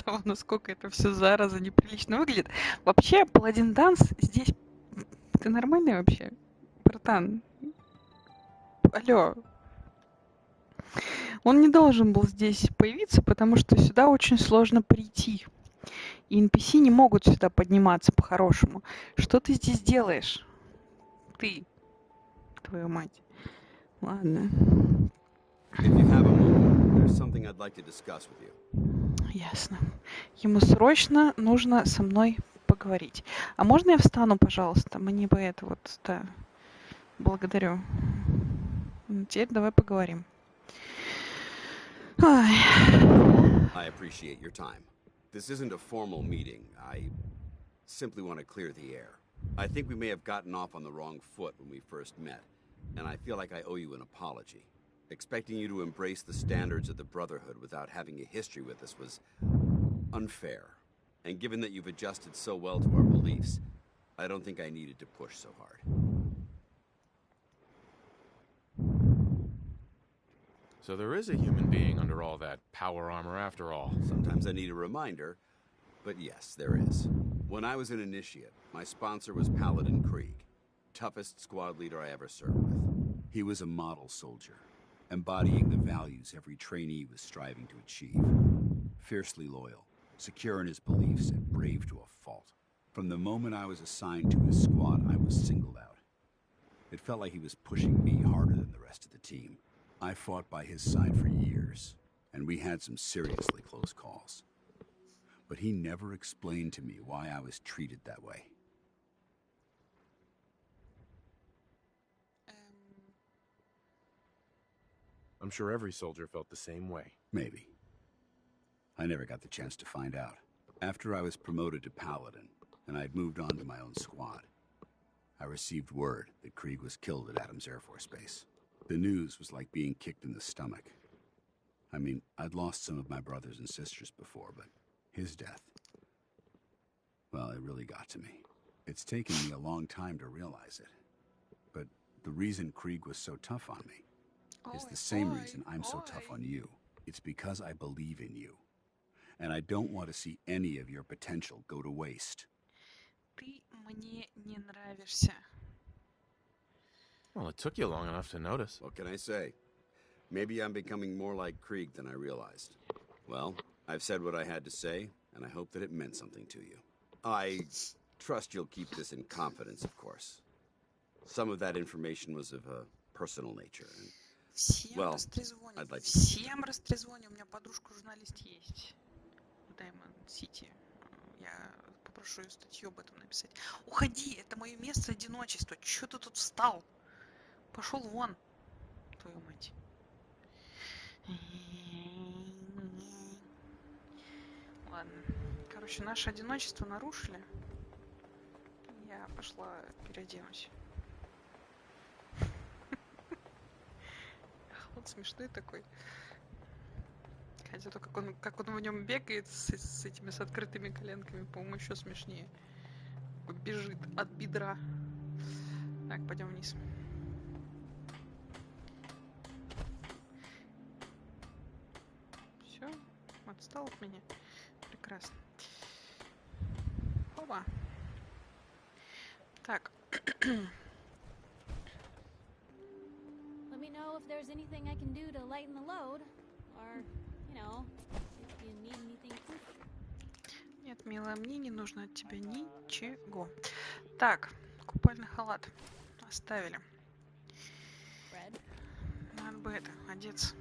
того, насколько это все зараза неприлично выглядит. Вообще, паладин данс здесь... Ты нормальный вообще? Братан, алло. Он не должен был здесь появиться, потому что сюда очень сложно прийти. И NPC не могут сюда подниматься по-хорошему. Что ты здесь делаешь? Ты, твою мать. Ладно. If you have a moment, there's something I'd like to discuss with you. Ясно. Ему срочно нужно со мной поговорить. А можно я встану, пожалуйста? Мне бы это вот, да. Благодарю. Теперь давай поговорим. Ой. I appreciate your time. This isn't a formal meeting. I simply want to clear the air. I think we may have gotten off on the wrong foot when we first met, and I feel like I owe you an apology. Expecting you to embrace the standards of the Brotherhood without having a history with us was unfair. And given that you've adjusted so well to our beliefs, I don't think I needed to push so hard. So there is a human being under all that power armor after all. Sometimes I need a reminder, but yes, there is. When I was an initiate, my sponsor was Paladin Krieg, toughest squad leader I ever served with. He was a model soldier, embodying the values every trainee was striving to achieve. Fiercely loyal, secure in his beliefs, and brave to a fault. From the moment I was assigned to his squad, I was singled out. It felt like he was pushing me harder than the rest of the team. I fought by his side for years, and we had some seriously close calls. But he never explained to me why I was treated that way. I'm sure every soldier felt the same way. Maybe. I never got the chance to find out. After I was promoted to Paladin, and I'd moved on to my own squad, I received word that Krieg was killed at Adams Air Force Base. The news was like being kicked in the stomach. I mean, I'd lost some of my brothers and sisters before, but his death, well, it really got to me. It's taken me a long time to realize it. But the reason Krieg was so tough on me is the same reason I'm so tough on you. It's because I believe in you. And I don't want to see any of your potential go to waste. Ты мне не нравишься. Well, it took you long enough to notice. What can I say? Maybe I'm becoming more like Krieg than I realized. Well, I've said what I had to say, and I hope that it meant something to you. I trust you'll keep this in confidence, of course. Some of that information was of a personal nature. And, well, I'd like to... Всем растрезвоню. У меня подружка-журналист есть в Даймонд-Сити. Я попрошу ее статью об этом написать. Уходи, это мое место одиночества. Чё ты тут встал? Пошел вон, твою мать. Ладно. Короче, наше одиночество нарушили. Я пошла переоденусь. Вот смешной такой. Хотя то, как он в нем бегает с этими с открытыми коленками, по-моему, еще смешнее. Бежит от бедра. Так, пойдем вниз. Все, отстал от меня. Прекрасно. Опа. Так. Let me know if there's anything I can do to lighten the load, or, you know, if you need anything. Нет, милая, мне не нужно от тебя ничего. Так, купальный халат оставили. Надо бы это, одеться.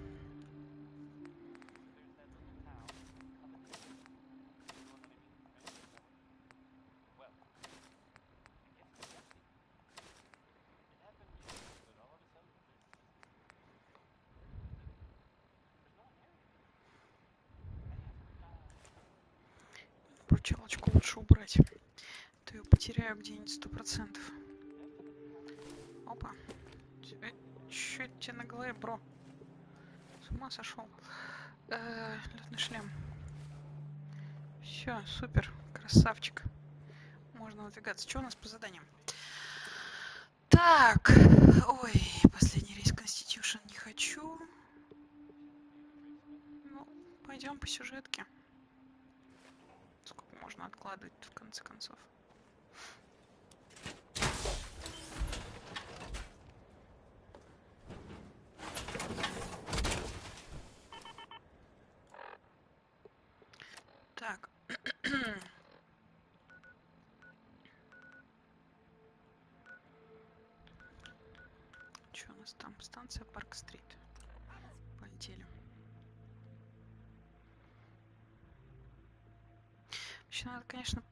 Пручалочку лучше убрать. А то ее потеряю где-нибудь 100%. Опа. Чё это тебе на голове, бро? С ума сошел. Лётный шлем. Все, супер. Красавчик. Можно выдвигаться. Что у нас по заданиям? Так. Ой, последний рейс Constitution не хочу. Ну, пойдем по сюжетке. можно откладывать в конце концов. Так. Что у нас там? Станция Парк-стрит. Полетели. Вообще надо, конечно,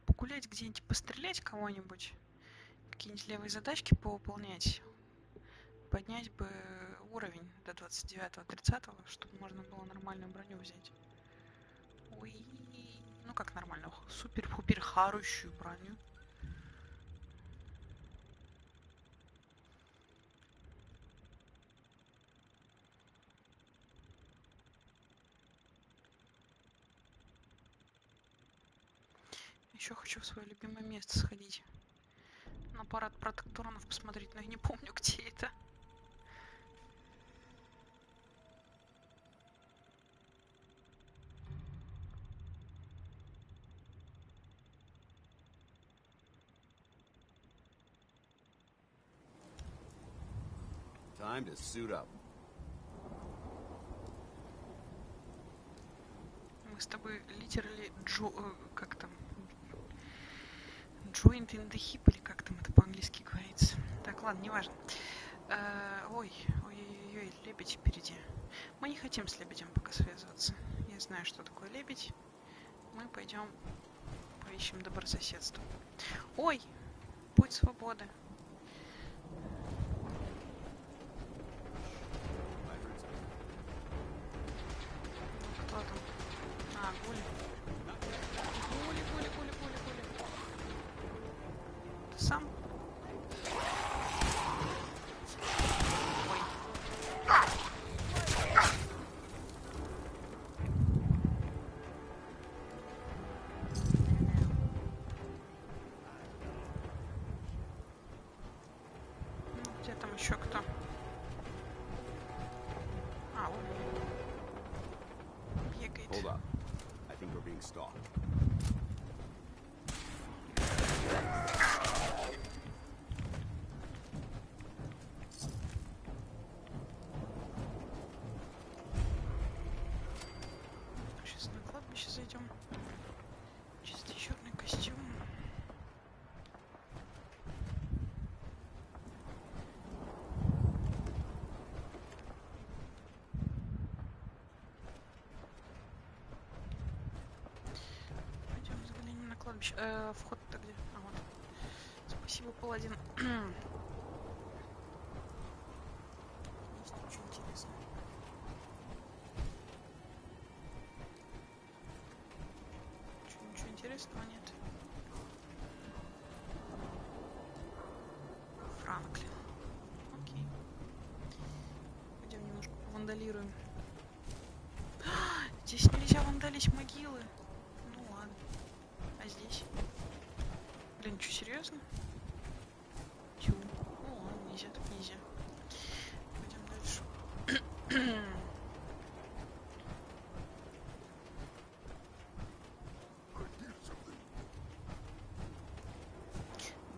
погулять где-нибудь, пострелять кого-нибудь. Какие-нибудь левые задачки повыполнять. Поднять бы уровень до 29-30, чтобы можно было нормальную броню взять. Ой. Ну как нормально? Супер-пупер харущую броню. Еще хочу в свое любимое место сходить. На парад протекторонов посмотреть, но я не помню, где это. Time to suit up. Мы с тобой literally как там? Joint in the hip, или как там это по-английски говорится. Так, ладно, неважно. Ой-ой-ой, лебедь впереди. Мы не хотим с лебедем пока связываться. Я знаю, что такое лебедь. Мы пойдем поищем добрососедство. Ой, путь свободы. Кто там? А, Гули. Гули. Ты сам? Ой. Где там еще кто? А, вот. Бегает. Hold up. I think we're being stalked. Сейчас на кладбище зайдем. Чисто черный костюм. Пойдем заглянем на кладбище. Вход-то где? А, вот. Спасибо, паладин. Есть ничего интересного. Ничего интересного нет. Франклин. Окей. Пойдем немножко повандалируем. Здесь нельзя вандалить могилы. Ну ладно. А здесь? Блин, что, серьезно? Тю. Ну ладно, нельзя, так нельзя. Пойдем дальше.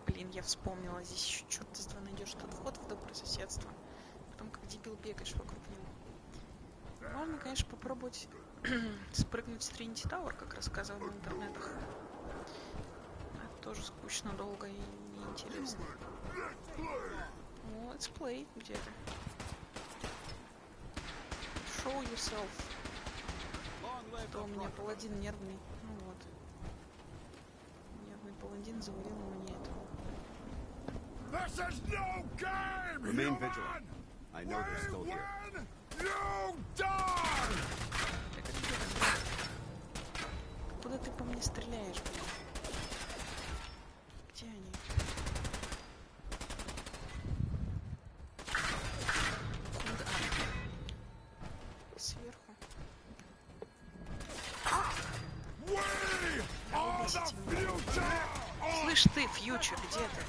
Блин, я вспомнила, здесь еще черт из два найдешь этот вход в добрососедство. Потом как дебил бегаешь вокруг него. Можно, конечно, попробовать спрыгнуть с Тринити Тауэр, как рассказывал в интернетах. Это тоже скучно, долго и неинтересно. Ну, let's play. Где это? Show yourself. То у меня паладин нервный. Ну вот. Нервный паладин завалил мне это. This is no game, Remain human! vigilant. I know they're still here. When you die! Так это где ты? Куда ты по мне стреляешь, блин? Где они? Куда? Сверху. We are the future! Слышь ты, фьючер, где ты?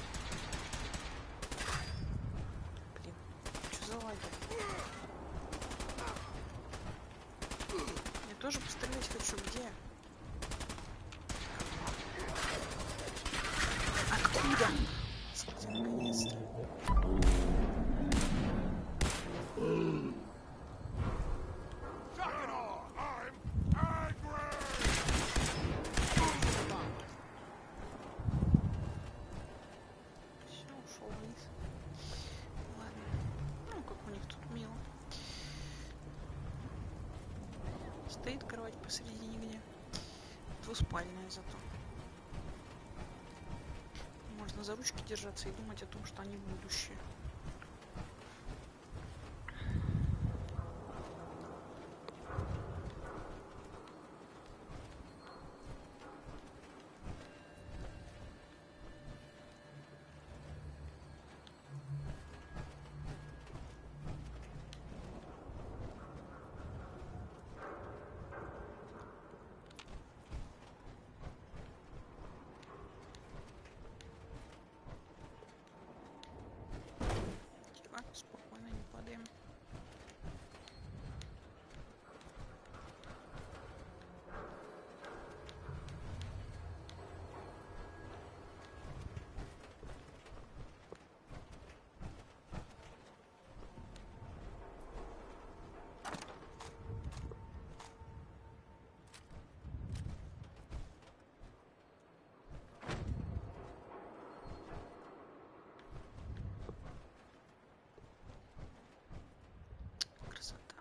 Блин, что за лагерь? Я тоже пострелять хочу, где? стоит кровать посреди нигде. Двуспальная зато. Можно за ручки держаться и думать о том, что они будущее. Спокойно, не падаем. Красота.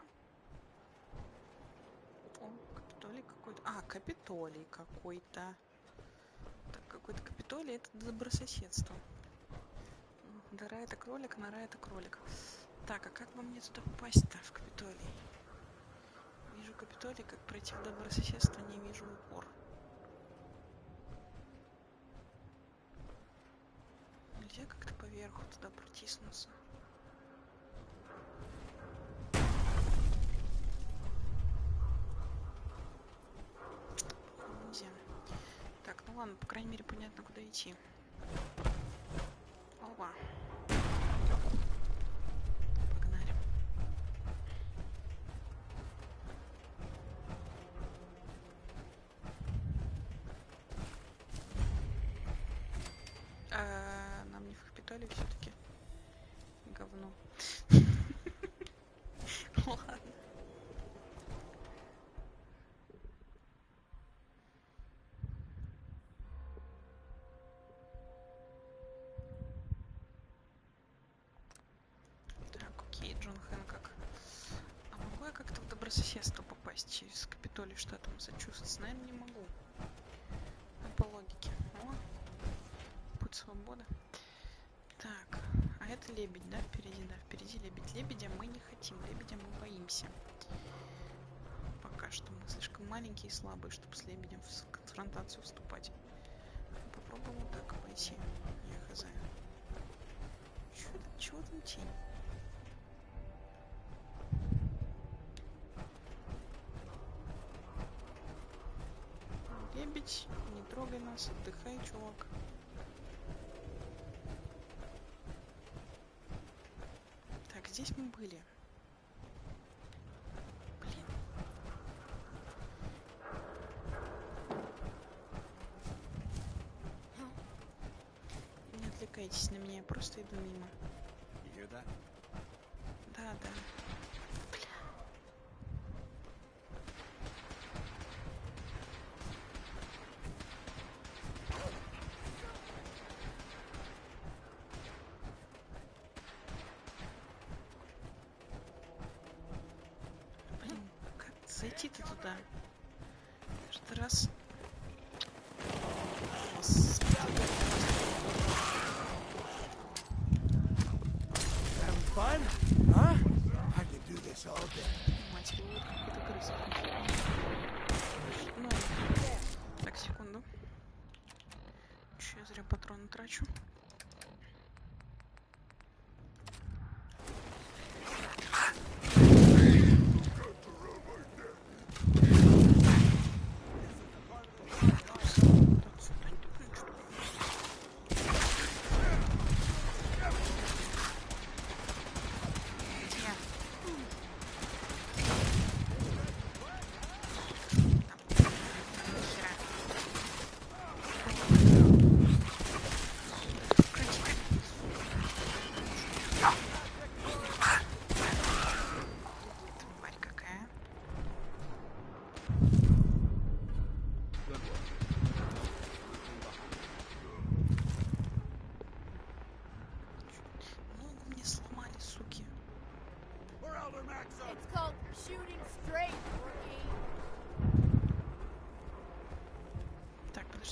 О, Капитолий какой-то. А, Капитолий какой-то. Так, какой-то Капитолий — это добрососедство. Дыра — это кролик, нора — это кролик. Так, а как бы мне туда попасть-то, в Капитолий? Вижу Капитолий, как пройти в добрососедство, не вижу упор. Нельзя как-то поверху туда протиснуться? Нельзя. Так, ну ладно, по крайней мере понятно, куда идти. Опа. Погнали. Нам не в Капитолий все-таки. Говно. Ладно. Так, окей, Джон Хэнкок. А могу я как-то в добрососедство попасть через Капитолий, штата Массачусетс? Наверное, не могу. Ну, по логике. О, путь свободы. Так, а это лебедь, да, впереди? Да, впереди лебедь. Лебедя мы не хотим, лебедя мы боимся. Пока что мы слишком маленькие и слабые, чтобы с лебедем в конфронтацию вступать. Попробуем вот так пойти. Я хз. Чего там тень? Лебедь, не трогай нас, отдыхай, чувак. Так, здесь мы были. Блин. Не отвлекайтесь на меня, я просто иду мимо. Да, да. Блин, как зайти-то туда? Каждый раз. Having fun? Huh? I could do this all day. Мать его, какой-то крыса. Ну, так, секунду. Че я зря патроны трачу?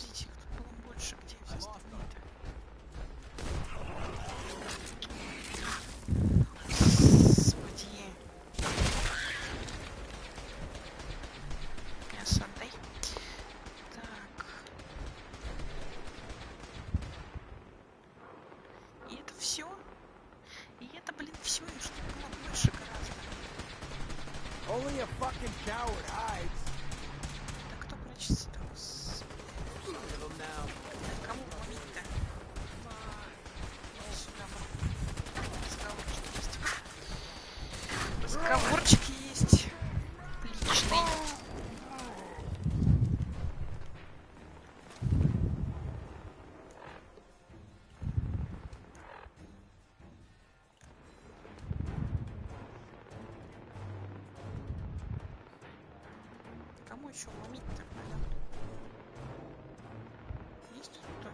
подождите, их тут было больше. Где все остальные-то? Господи. Мясо отдай. Так. И это все? И это, блин, все, и что было больше гораздо. Only a fucking coward hides. Да кто прячется-то? Господи. Little now. Да кому ловить-то? Иди сюда, разговорчик есть. Разговорчик есть. Личный. Кому еще ломить-то? Есть кто-то?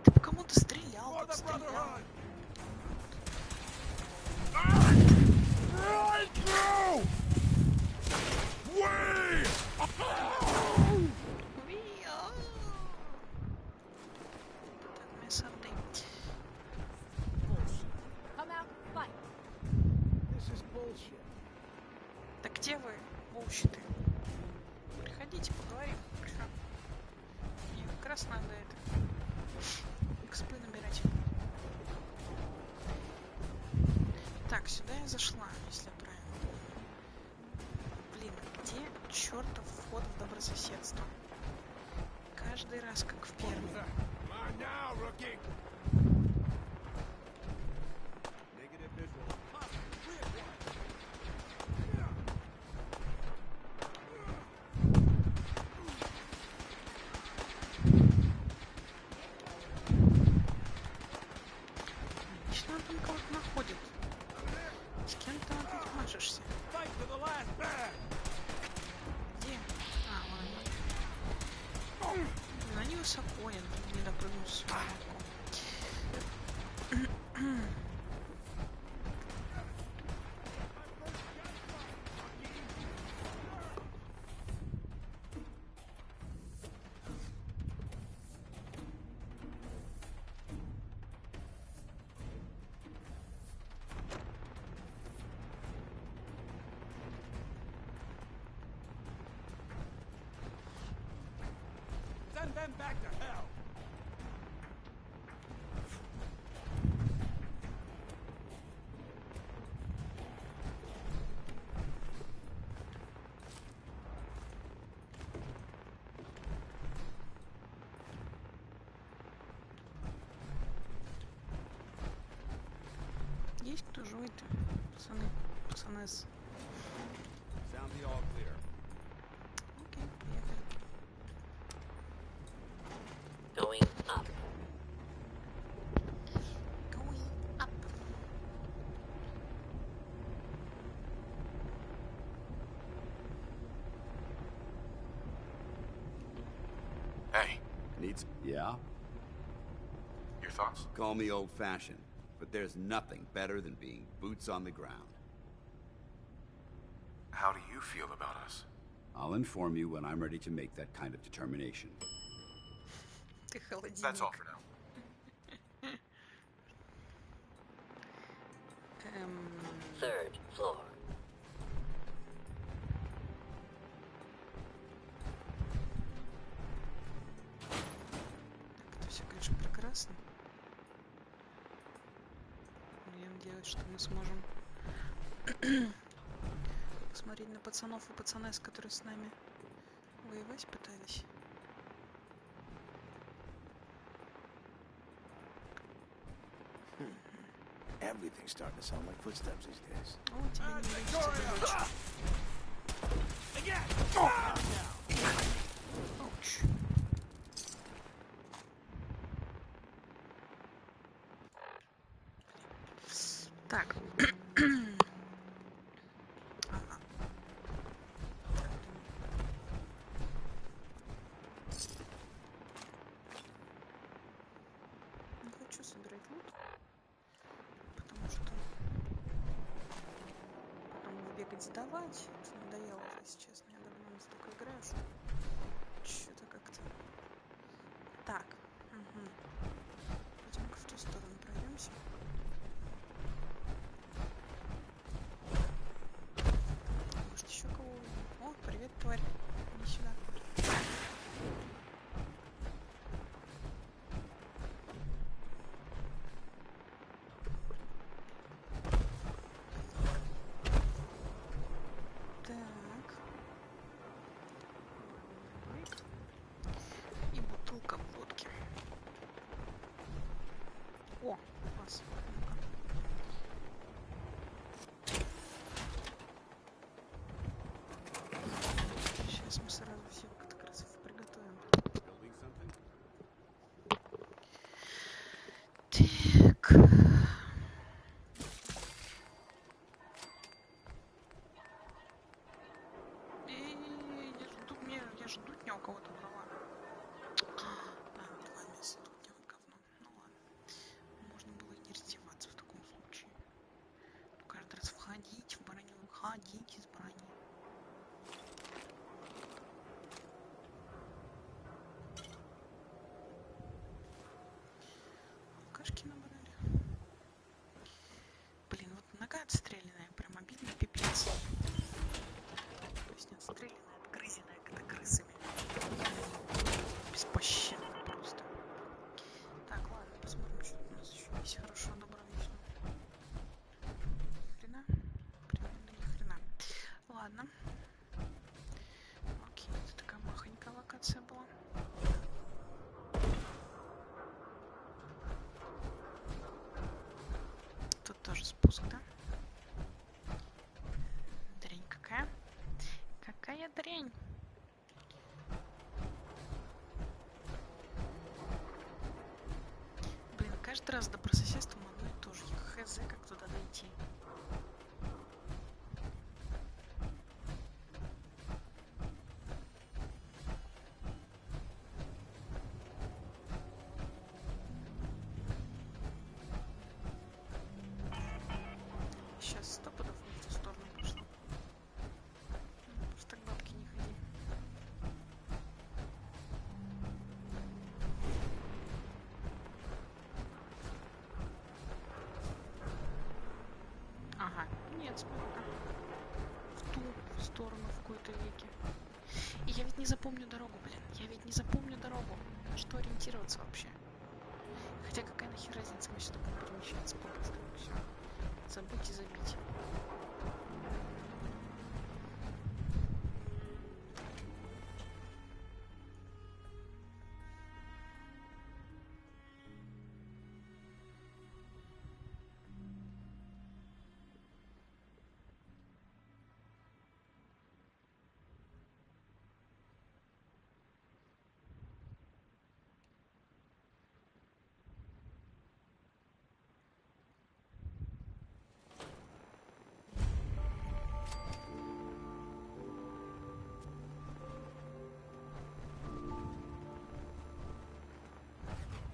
Ты по кому-то стрелял, For тут the стрелял. Brotherhood! Right through! Way! Уи, а. Так, мясо отдай. Bullshit. Come out, fight. This is bullshit. Да где вы, булщиты? Приходите, поговорим. Чё? Мне как раз надо это. Экспы набирать. Так, сюда я зашла, если я правильно помню. Блин, где чертов вход в добрососедство? Каждый раз, как в первый. Come on now, rookie. Negative visual. Clear one. Вечно он там кого-то находит. С кем ты опять мажешься? Fight to the last man. Где? А, вон она. На невысоко, я не допрыгну с самолетку. Send them back to hell. Есть кто живой-то? Пацаны, пацанес. Sound the all clear. Окей, поехали. Going up. Going up. Hey, Needs. Yeah? your thoughts? Call me old-fashioned, but there's nothing better than being boots on the ground. How do you feel about us? I'll inform you when I'm ready to make that kind of determination. Ты холодильник. That's all for now. Third floor. Так, это все, конечно, прекрасно. Но я надеюсь, что мы сможем посмотреть на пацанов и пацанес, которые с нами воевать пытались. Everything's starting to sound like footsteps these days. О, тебе не дадите, Again! Ауч. Так. Ага. Не хочу собирать лут, потому что потом его бегать сдавать. Это надоело уже, если честно. Я давно настолько играю, что что-то как-то беспощадно просто. Так, ладно, посмотрим, что у нас еще есть хорошо, доброго вечера. Хрена? Примерно ни хрена. Ладно. Окей, это такая махонькая локация была. Тут тоже спуск, да? Дрянь какая? Какая дрянь? Блин, каждый раз добрососедством одно и то же. Я хз, как туда дойти. Сейчас 100 пудов в эту сторону пошло. Просто так бабки не ходи. Ага, нет, смотри-ка. В ту сторону в какой-то веке. И я ведь не запомню дорогу, блин. Я ведь не запомню дорогу. На что ориентироваться вообще? Хотя какая нахер разница, мы сюда будем перемещаться по-быстрому. Все. Забудь и забить.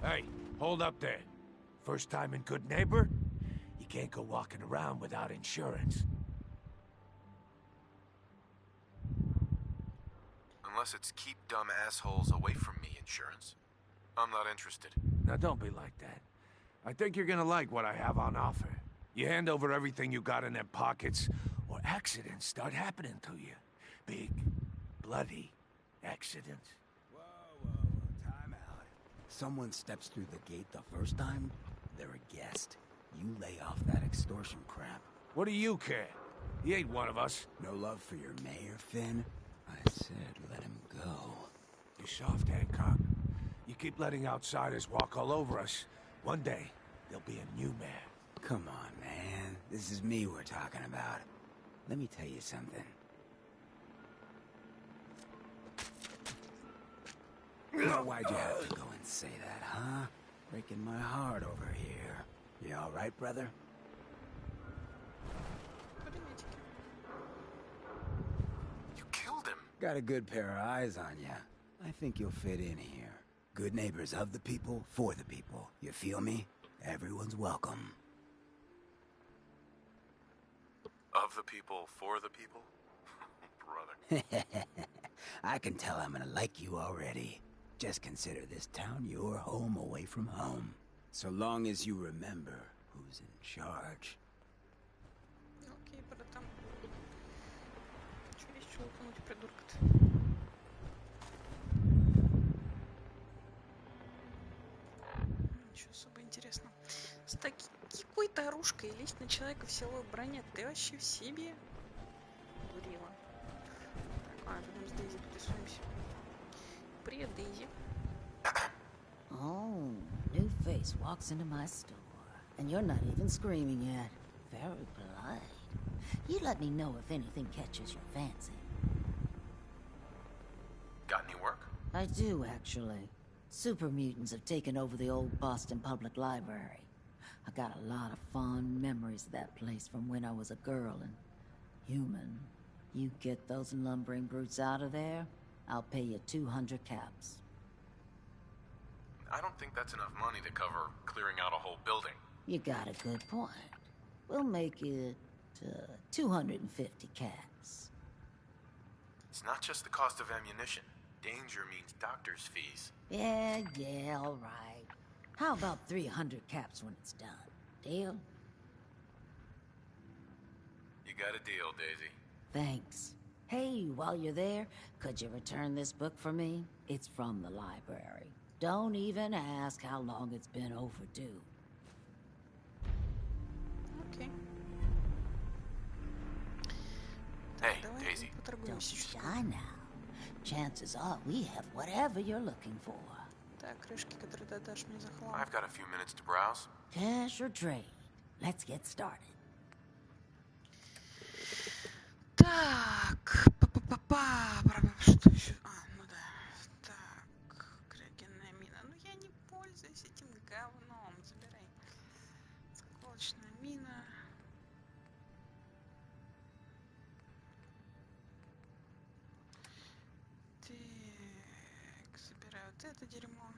Hey, hold up there. First time in Good Neighbor? You can't go walking around without insurance. Unless it's keep dumb assholes away from me insurance. I'm not interested. Now don't be like that. I think you're gonna like what I have on offer. You hand over everything you got in them pockets, or accidents start happening to you. Big, bloody accidents. Whoa, time out. Someone steps through the gate the first time, they're a guest. You lay off that extortion crap. What do you care? He ain't one of us. No love for your mayor, Finn? I said let him go. You soft, Hancock. You keep letting outsiders walk all over us. One day, there'll be a new mayor. Come on, man. This is me we're talking about. Let me tell you something. Well, why'd you have to go and say that, huh? Breaking my heart over here. You all right, brother? Приветики. You killed him. Got a good pair of eyes on ya. I think you'll fit in here. Good neighbors of the people, for the people. You feel me? Everyone's welcome. Of the people, for the people? Brother. I can tell I'm gonna like you already. Just consider this town your home away from home. So long as you remember who's in charge. Окей, братан. Чё есть чулкнуть, придурка-то? Ничего особо интересного. С такой-то оружкой лезть на человека в силовой броне, ты вообще в себе? Дурила. Так, ладно, потом с Дейзи потрясуемся. Привет, Дейзи. Oh, new face walks into my store, and you're not even screaming yet. Very polite. You let me know if anything catches your fancy. Got any work? I do, actually. Super mutants have taken over the old Boston Public Library. I got a lot of fond memories of that place from when I was a girl and human. You get those lumbering brutes out of there, I'll pay you 200 caps. I don't think that's enough money to cover clearing out a whole building. You got a good point. We'll make it 250 caps. It's not just the cost of ammunition. Danger means doctor's fees. Yeah, all right. How about 300 caps when it's done? Deal? You got a deal, Daisy. Thanks. Hey, while you're there, could you return this book for me? It's from the library. Don't even ask how long it's been overdue. Окей. Hey, Давай Daisy. Don't поторгуемся be чуть-чуть. shy now. Chances are we have whatever you're looking for. Так, крышки, которые ты отдашь мне за хлам. I've got a few minutes to browse. Cash or trade? Let's get started. Так, что еще? А, ну да. Так, криогенная мина. Ну я не пользуюсь этим говном. Забирай. Сколочная мина. Так, забираю вот это дерьмо.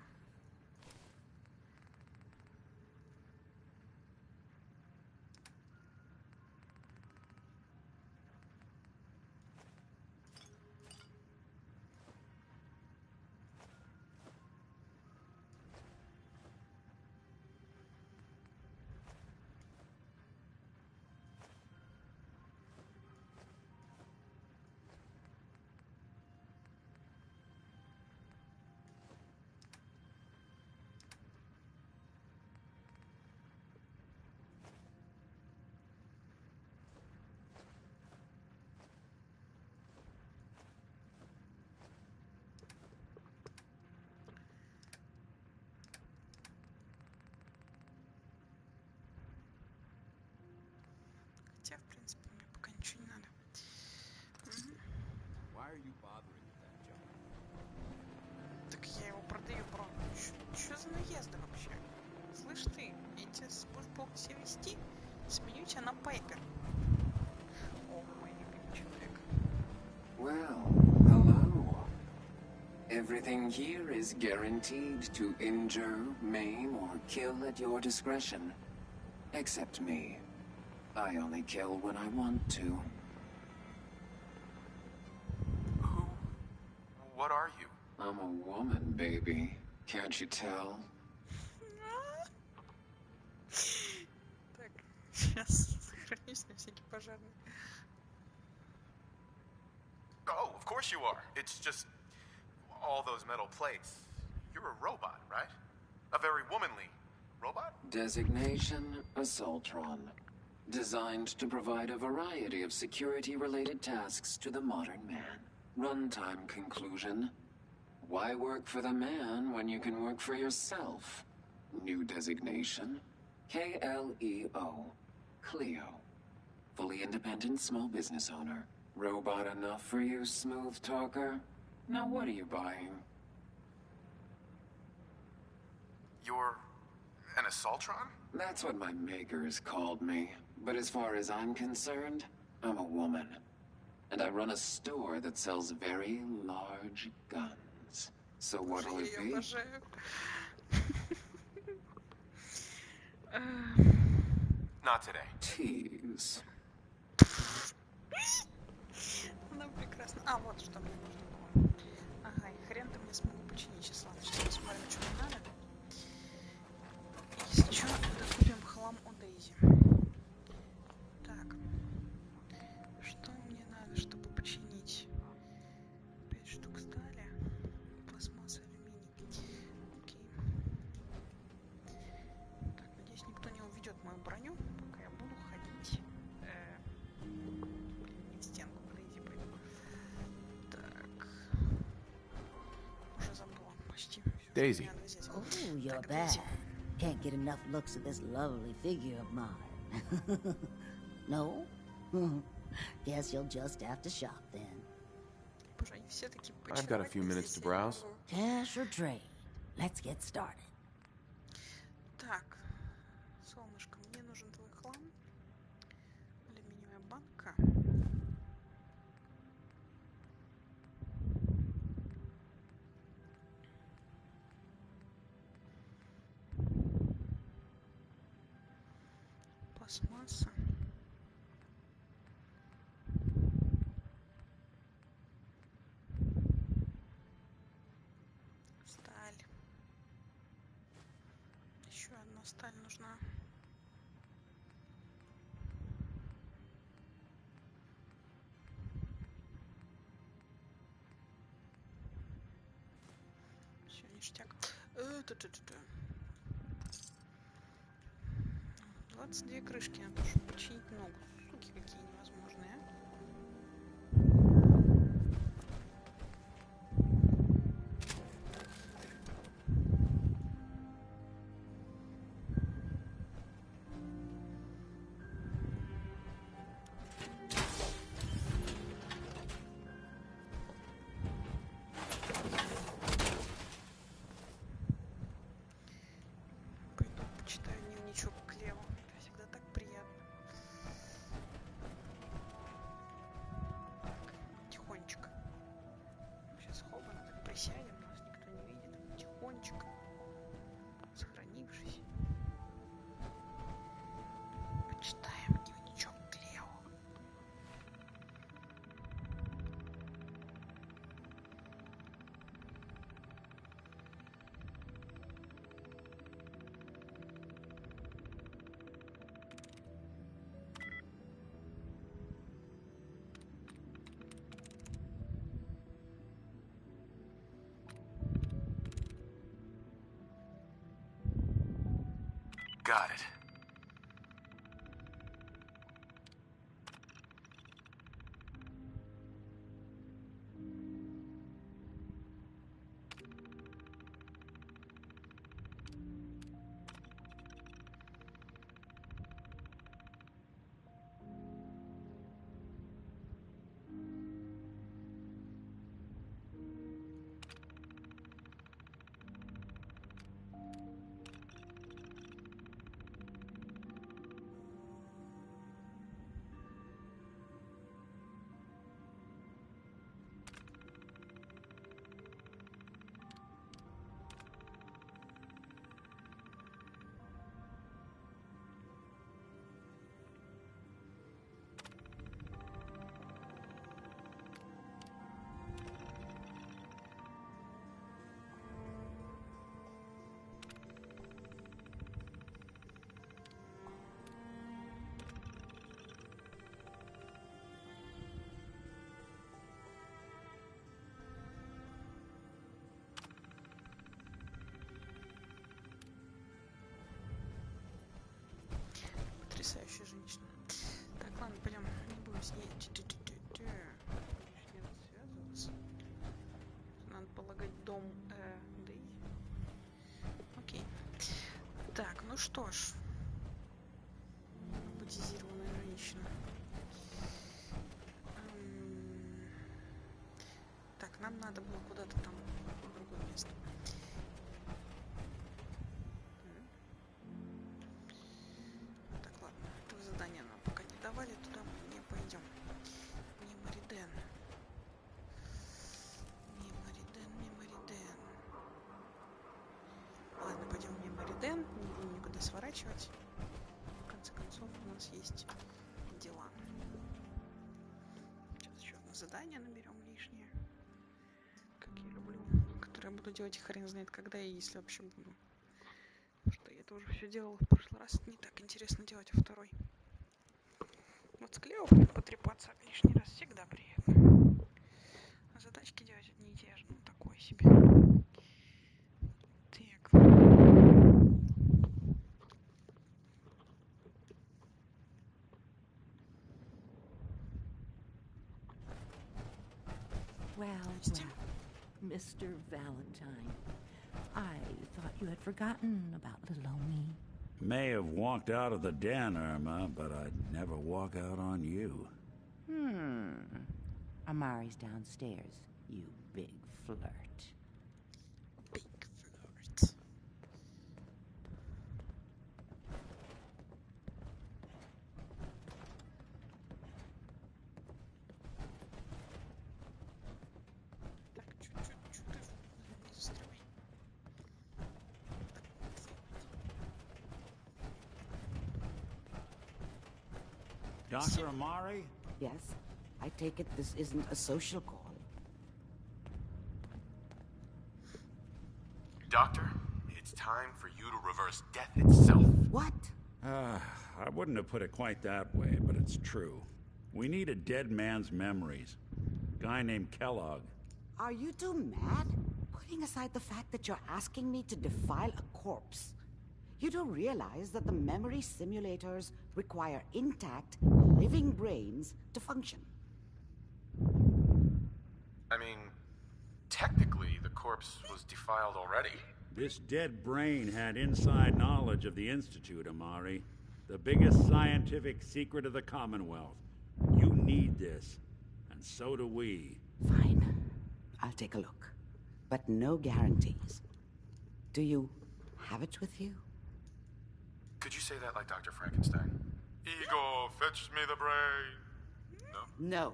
Хотя, в принципе, мне пока ничего не надо. Мгм. Why are you bothering with that junk? Так я его продаю, бро. Чё за наезды вообще? Слышь ты, я тебя будешь плохо себя вести, сменю тебя на Пайпер. О, мой любимый человек. Well, hello. Everything here is guaranteed to injure, maim, or kill at your discretion. Except me. I only kill when I want to. Who? What are you? I'm a woman, baby. Can't you tell? Так, сейчас сохранюсь на всякий пожарный. Oh, of course you are. It's just all those metal plates. You're a robot, right? A very womanly robot? Designation, Assaultron. Designed to provide a variety of security-related tasks to the modern man. Runtime conclusion. Why work for the man when you can work for yourself? New designation. KLEO. Cleo. Fully independent small business owner. Robot enough for you, smooth talker? Now what are you buying? You're an Assaultron? That's what my makers called me. But as far as I'm concerned, I'm a woman. And I run a store that sells very large guns. So what'll Я it её be? обожаю. Not today. Tease. Она прекрасна. А, вот что мне нужно было. Ага, и хрен-то мне смогу починить. Сейчас, ладно, сейчас посмотрим, что мне надо. Если что, докупим хлам у Дейзи. Так. Что мне надо, чтобы починить? 5 штук стали. Пластмасса, алюминий. Окей. Так, надеюсь, никто не уведет мою броню, пока я буду ходить. И в стенку Дейзи пойду. Так. Уже забыла почти. Daisy. Мне надо взять. Oh, you're Так, back. Дейзи. Can't get enough looks at this lovely figure of mine. No? Guess you'll just have to shop then. Боже, они все такие I've got a few почерневатые minutes to здесь, я не browse. могу. Cash or trade? Let's get started. Так, солнышко, мне нужен твой хлам. Алюминиевая банка. Пластмасса. Сталь. Еще одна сталь нужна. ништяк. 22 крышки на то, чтобы починить ногу. Суки какие невозможные, а. Пойду почитаю дневничок Клео. Это всегда так приятно. Так, тихонечко. Сейчас хобана так присядем, нас никто не видит. Тихонечко. Сохранившись. Почитаем дневничок Клео. Got it. Потрясающая женщина. Так, ладно, пойдем. Не будем с ней. Не надо связываться. Надо полагать дом Дэй. Окей. Так, ну что ж. Роботизированная женщина. Так, нам надо было куда-то там в другое место. Так, ладно, этого задания нам пока не давали, туда мы не пойдем. Мемориден. Мемориден. Ладно, пойдем в Мемориден, не будем никуда сворачивать. В конце концов, у нас есть дела. Сейчас еще одно задание наберем лишнее. Как я люблю. Которое я буду делать хрен знает когда и если вообще буду. Потому что я это уже все делала в прошлый раз. Не так интересно делать во второй. Вот с Клео потрепаться лишний раз всегда приятно. А задачки делать одни и те же. Ну, такое себе. Так. Well, Mr. Valentine, I thought you had forgotten about little old me. May have walked out of the den, Irma, but I'd never walk out on you. Amari's downstairs, you big flirt. Big flirt. Так, чуть-чуть не застревай. Dr. Amari? Yes? I take it this isn't a social call. Doctor, it's time for you to reverse death itself. What? I wouldn't have put it quite that way, but it's true. We need a dead man's memories. Guy named Kellogg. Are you two mad? What Putting aside the fact that you're asking me to defile a corpse, you do realize that the memory simulators require intact, living brains to function. I mean, technically, the corpse was defiled already. This dead brain had inside knowledge of the Institute, Amari. The biggest scientific secret of the Commonwealth. You need this, and so do we. Fine. I'll take a look. But no guarantees. Do you have it with you? Could you say that like Dr. Frankenstein? Ego, fetch me the brain. No? No,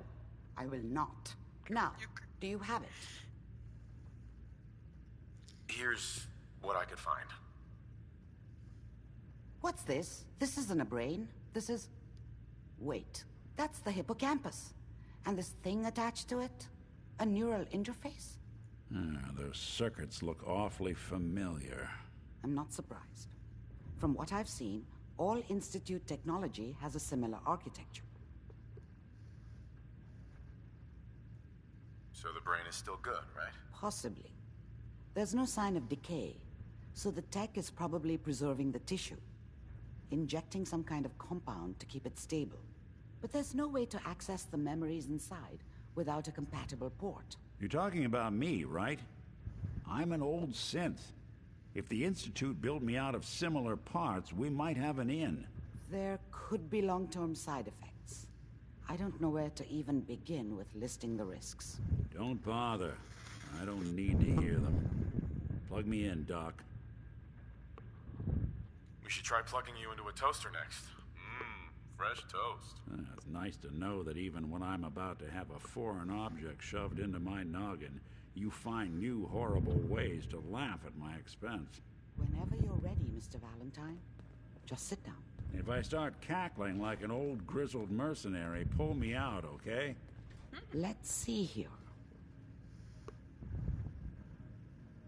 I will not. Now, do you have it? Here's what I could find. What's this? This isn't a brain. This is... Wait, that's the hippocampus. And this thing attached to it? A neural interface? Those circuits look awfully familiar. I'm not surprised. From what I've seen, all Institute technology has a similar architecture. So the brain is still good, right? Possibly. There's no sign of decay, so the tech is probably preserving the tissue, injecting some kind of compound to keep it stable. But there's no way to access the memories inside without a compatible port. You're talking about me, right? I'm an old synth. If the Institute built me out of similar parts, we might have an in. There could be long-term side effects. I don't know where to even begin with listing the risks. Don't bother. I don't need to hear them. Plug me in, Doc. We should try plugging you into a toaster next. Fresh toast. It's nice to know that even when I'm about to have a foreign object shoved into my noggin, you find new horrible ways to laugh at my expense. Whenever you're ready, Mr. Valentine, just sit down. If I start cackling like an old grizzled mercenary, pull me out, okay? Let's see here.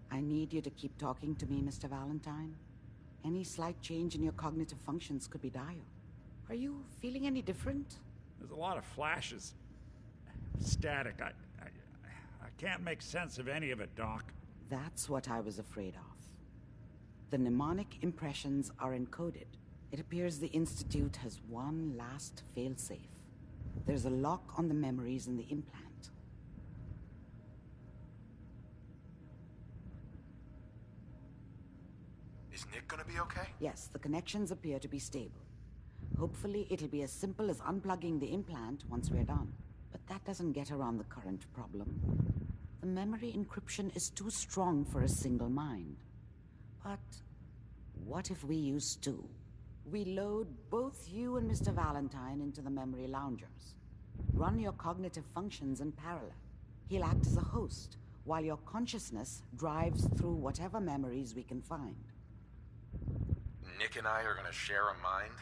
I need you to keep talking to me, Mr. Valentine. Any slight change in your cognitive functions could be dire. Are you feeling any different? There's a lot of flashes. Static. I can't make sense of any of it, Doc. That's what I was afraid of. The mnemonic impressions are encoded. It appears the Institute has one last failsafe. There's a lock on the memories in the implant. Is Nick gonna be okay? Yes, the connections appear to be stable. Hopefully it'll be as simple as unplugging the implant once we're done. But that doesn't get around the current problem. The memory encryption is too strong for a single mind. But what if we use two? We load both you and Mr. Valentine into the memory loungers. Run your cognitive functions in parallel. He'll act as a host, while your consciousness drives through whatever memories we can find. Nick and I are gonna share a mind?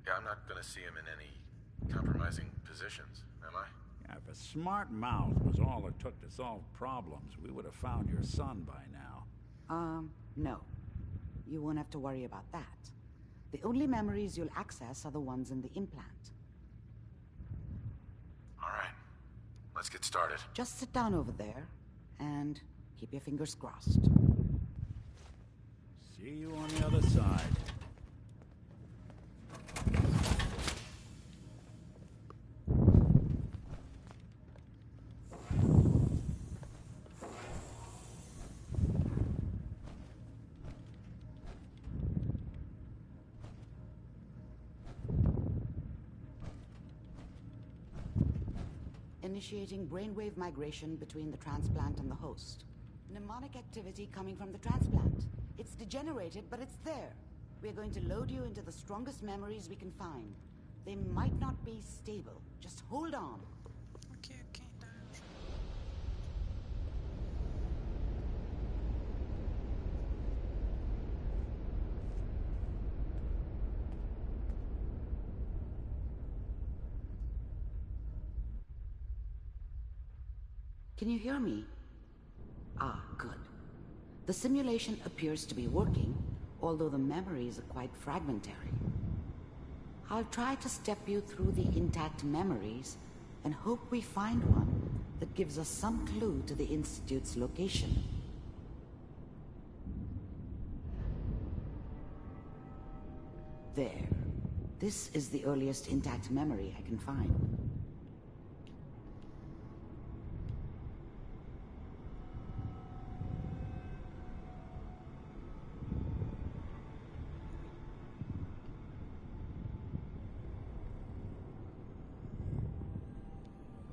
Yeah, I'm not gonna see him in any compromising positions, am I? Yeah, if a smart mouth was all it took to solve problems, we would have found your son by now. No. You won't have to worry about that. The only memories you'll access are the ones in the implant. All right. Let's get started. Just sit down over there and keep your fingers crossed. See you on the other side. Initiating brainwave migration between the transplant and the host. Mnemonic activity coming from the transplant. It's degenerated, but it's there. We're going to load you into the strongest memories we can find. They might not be stable. Just hold on. Okay, да. Can you hear me? Ah, good. The simulation appears to be working, although the memories are quite fragmentary. I'll try to step you through the intact memories and hope we find one that gives us some clue to the Institute's location. There. This is the earliest intact memory I can find.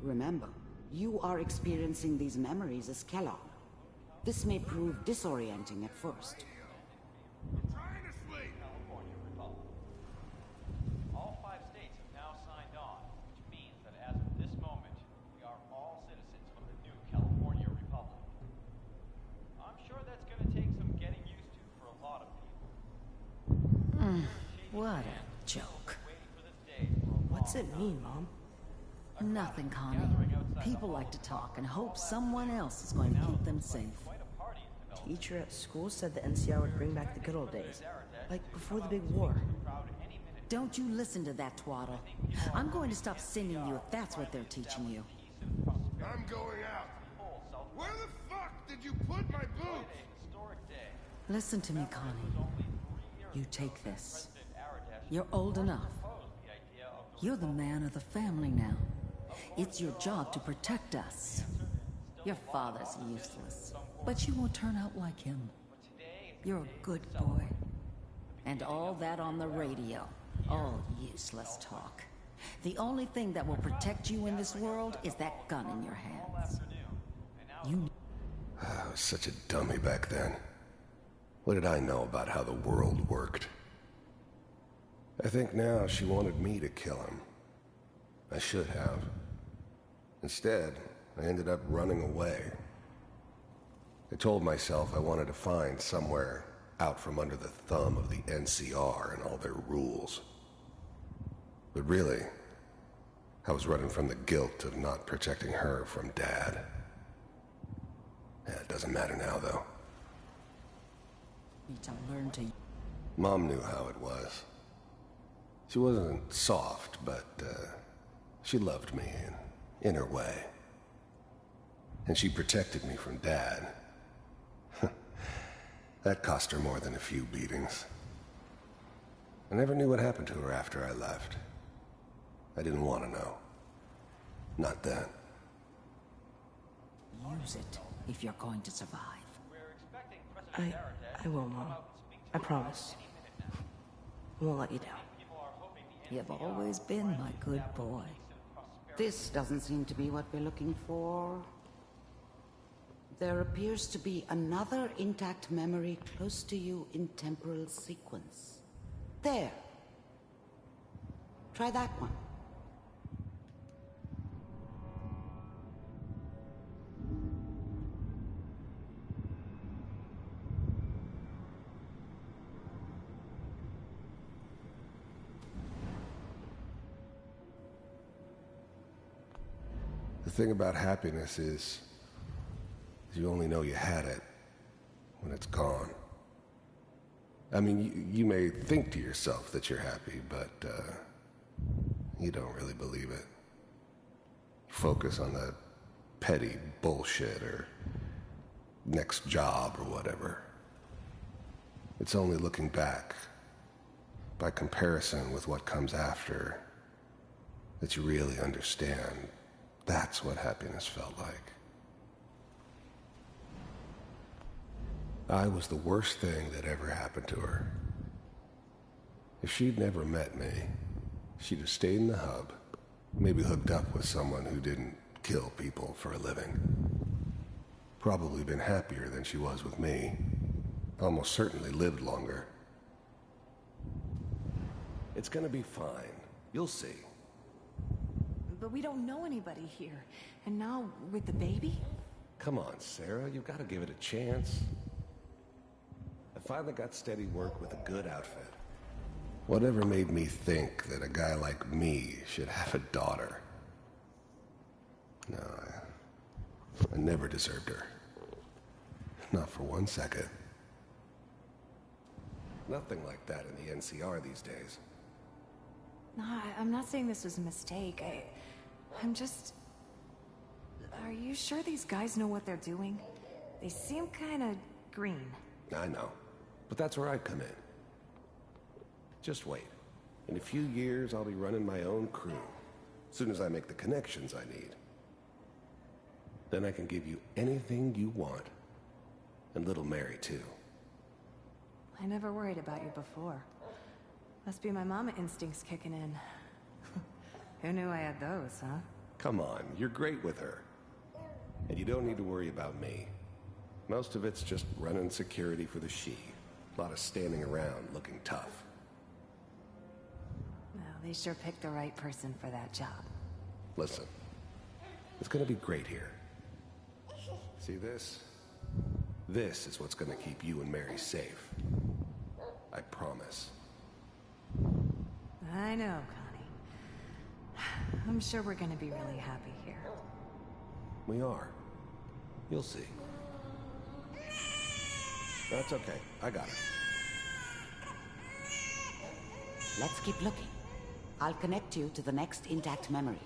Remember, you are experiencing these memories as Kellogg. This may prove disorienting at first. Trying to sleep. California Republic. All 5 states have now signed on, which means that as of this moment, we are all citizens of the new California Republic. I'm sure that's going to take some getting used to for a lot of people. What a joke. Waiting for this day for a What's long it mean, Mom? Nothing, Connie. People like to talk and hope someone else is going to keep them safe. Teacher at school said the NCR would bring back the good old days. Like before the big war. Don't you listen to that twaddle. I'm going to stop sending you if that's what they're teaching you. I'm going out. Where the fuck did you put my boots? Listen to me, Connie. You take this. You're old enough. You're the man of the family now. It's your job to protect us. Your father's useless, but you won't turn out like him. You're a good boy. And all that on the radio, all useless talk. The only thing that will protect you in this world is that gun in your hands. I was such a dummy back then. What did I know about how the world worked? I think now she wanted me to kill him. I should have. Instead, I ended up running away. I told myself I wanted to find somewhere out from under the thumb of the NCR and all their rules. But really, I was running from the guilt of not protecting her from Dad. Yeah, it doesn't matter now, though. Need to learn to... Mom knew how it was. She wasn't soft, but she loved me in her way. And she protected me from Dad. That cost her more than a few beatings. I never knew what happened to her after I left. I didn't want to know. Not then. Use it if you're going to survive. I will, Mom. I promise. I won't let you down. You've always been my good boy. This doesn't seem to be what we're looking for. There appears to be another intact memory close to you in temporal sequence. There. Try that one. The thing about happiness is you only know you had it when it's gone. I mean, you may think to yourself that you're happy, but you don't really believe it. You focus on the petty bullshit or next job or whatever. It's only looking back, by comparison with what comes after, that you really understand that's what happiness felt like. I was the worst thing that ever happened to her. If she'd never met me, she'd have stayed in the hub, maybe hooked up with someone who didn't kill people for a living. Probably been happier than she was with me. Almost certainly lived longer. It's gonna be fine. You'll see. But we don't know anybody here. And now, with the baby? Come on, Sarah, you've got to give it a chance. I finally got steady work with a good outfit. Whatever made me think that a guy like me should have a daughter? No, I never deserved her. Not for 1 second. Nothing like that in the NCR these days. No, I'm not saying this was a mistake. Are you sure these guys know what they're doing? They seem kinda green. I know. But that's where I come in. Just wait. In a few years, I'll be running my own crew. As soon as I make the connections I need. Then I can give you anything you want. And little Mary, too. I never worried about you before. Must be my mama instincts kicking in. Who knew I had those, huh? Come on, you're great with her. And you don't need to worry about me. Most of it's just running security for the she. A lot of standing around looking tough. Well, they sure picked the right person for that job. Listen, it's gonna be great here. See this? This is what's gonna keep you and Mary safe. I promise. I know, Connie. I'm sure we're gonna be really happy here. We are. You'll see. That's okay. I got it. Let's keep looking. I'll connect you to the next intact memory.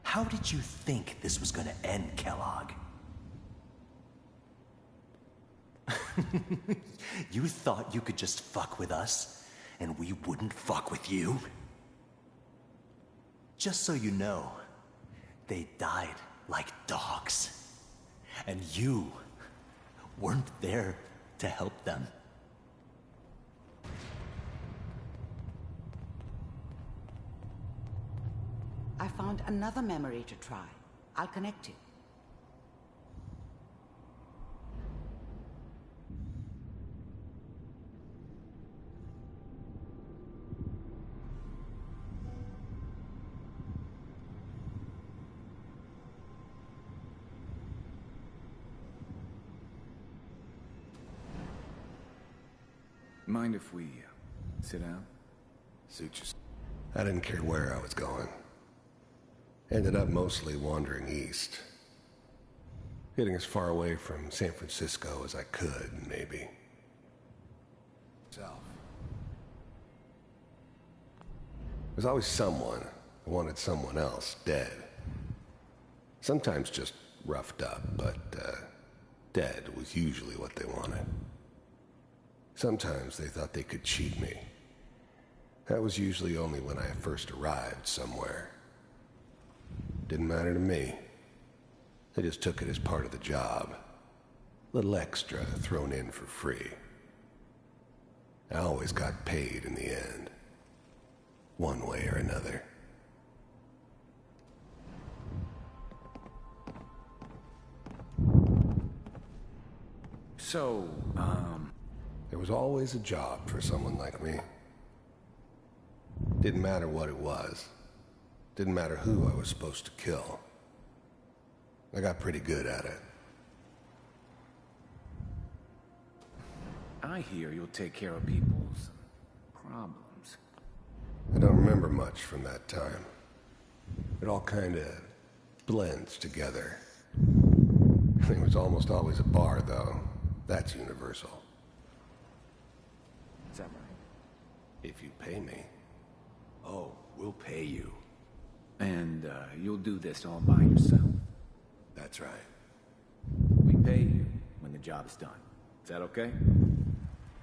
How did you think this was gonna end, Kellogg? You thought you could just fuck with us, and we wouldn't fuck with you? Just so you know, they died like dogs. And you weren't there to help them. I found another memory to try. I'll connect you. Mind if we sit down? Suit yourself. I didn't care where I was going. Ended up mostly wandering east. Getting as far away from San Francisco as I could, maybe. South. There's always someone who wanted someone else dead. Sometimes just roughed up, but dead was usually what they wanted. Sometimes they thought they could cheat me. That was usually only when I first arrived somewhere. Didn't matter to me. They just took it as part of the job. Little extra thrown in for free. I always got paid in the end. One way or another. So, There was always a job for someone like me. Didn't matter what it was. Didn't matter who I was supposed to kill. I got pretty good at it. I hear you'll take care of people's problems. I don't remember much from that time. It all kinda blends together. There was almost always a bar, though. That's universal. Is that right? If you pay me. Oh, we'll pay you. And you'll do this all by yourself. That's right. We pay you when the job's done. Is that okay?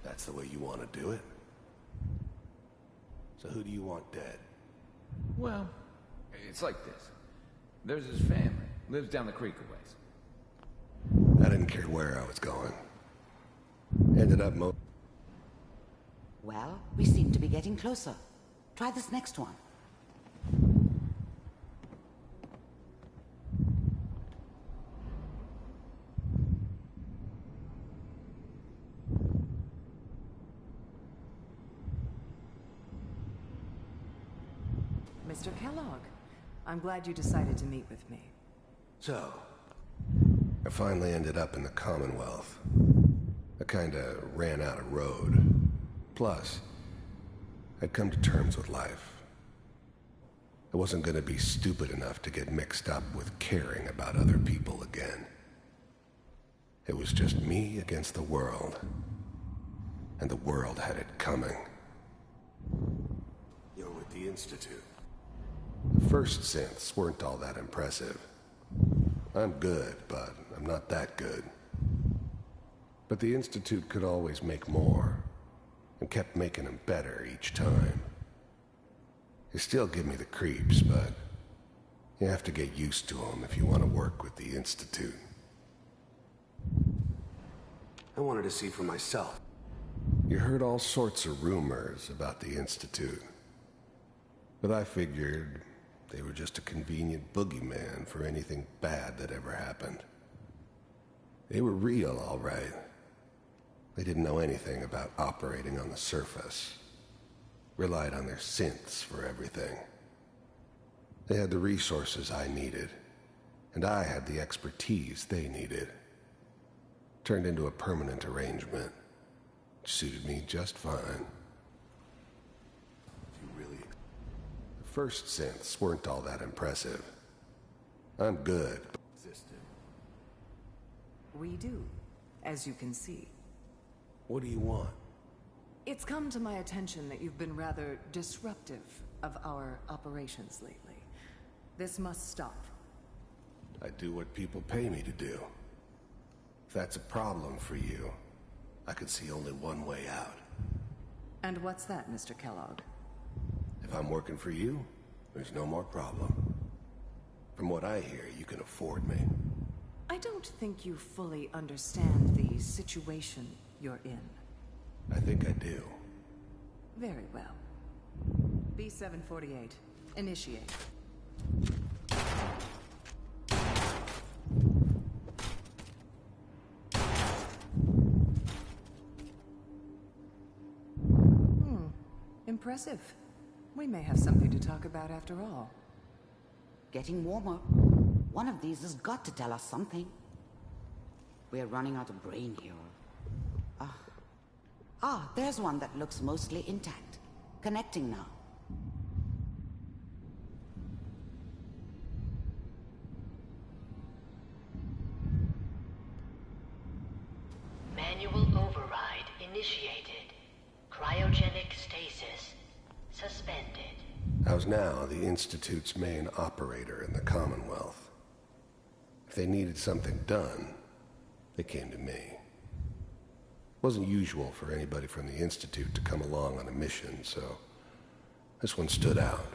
That's the way you want to do it? So who do you want dead? Well, it's like this. There's his family. Lives down the creek a ways. I didn't care where I was going. Ended up Well, we seem to be getting closer. Try this next one. Mr. Kellogg, I'm glad you decided to meet with me. So, I finally ended up in the Commonwealth. I kinda ran out of road. Plus, I'd come to terms with life. I wasn't going to be stupid enough to get mixed up with caring about other people again. It was just me against the world. And the world had it coming. You're with the Institute. The first synths weren't all that impressive. I'm good, but I'm not that good. But the Institute could always make more, and kept making them better each time. They still give me the creeps, but you have to get used to them if you want to work with the Institute. I wanted to see for myself. You heard all sorts of rumors about the Institute. But I figured they were just a convenient boogeyman for anything bad that ever happened. They were real, all right. They didn't know anything about operating on the surface. Relied on their synths for everything. They had the resources I needed, and I had the expertise they needed. Turned into a permanent arrangement, which suited me just fine. The first synths weren't all that impressive. I'm good. We do, as you can see. What do you want? It's come to my attention that you've been rather disruptive of our operations lately. This must stop. I do what people pay me to do. If that's a problem for you, I could see only one way out. And what's that, Mr. Kellogg? If I'm working for you, there's no more problem. From what I hear, you can afford me. I don't think you fully understand the situation you're in. I think I do. Very well. B-748, initiate. Impressive. We may have something to talk about after all. Getting warmer. One of these has got to tell us something. We're running out of brain here. There's one that looks mostly intact. Connecting now. Manual override initiated. Cryogenic stasis suspended. I was now the Institute's main operator in the Commonwealth. If they needed something done, they came to me. It wasn't usual for anybody from the Institute to come along on a mission, so this one stood out.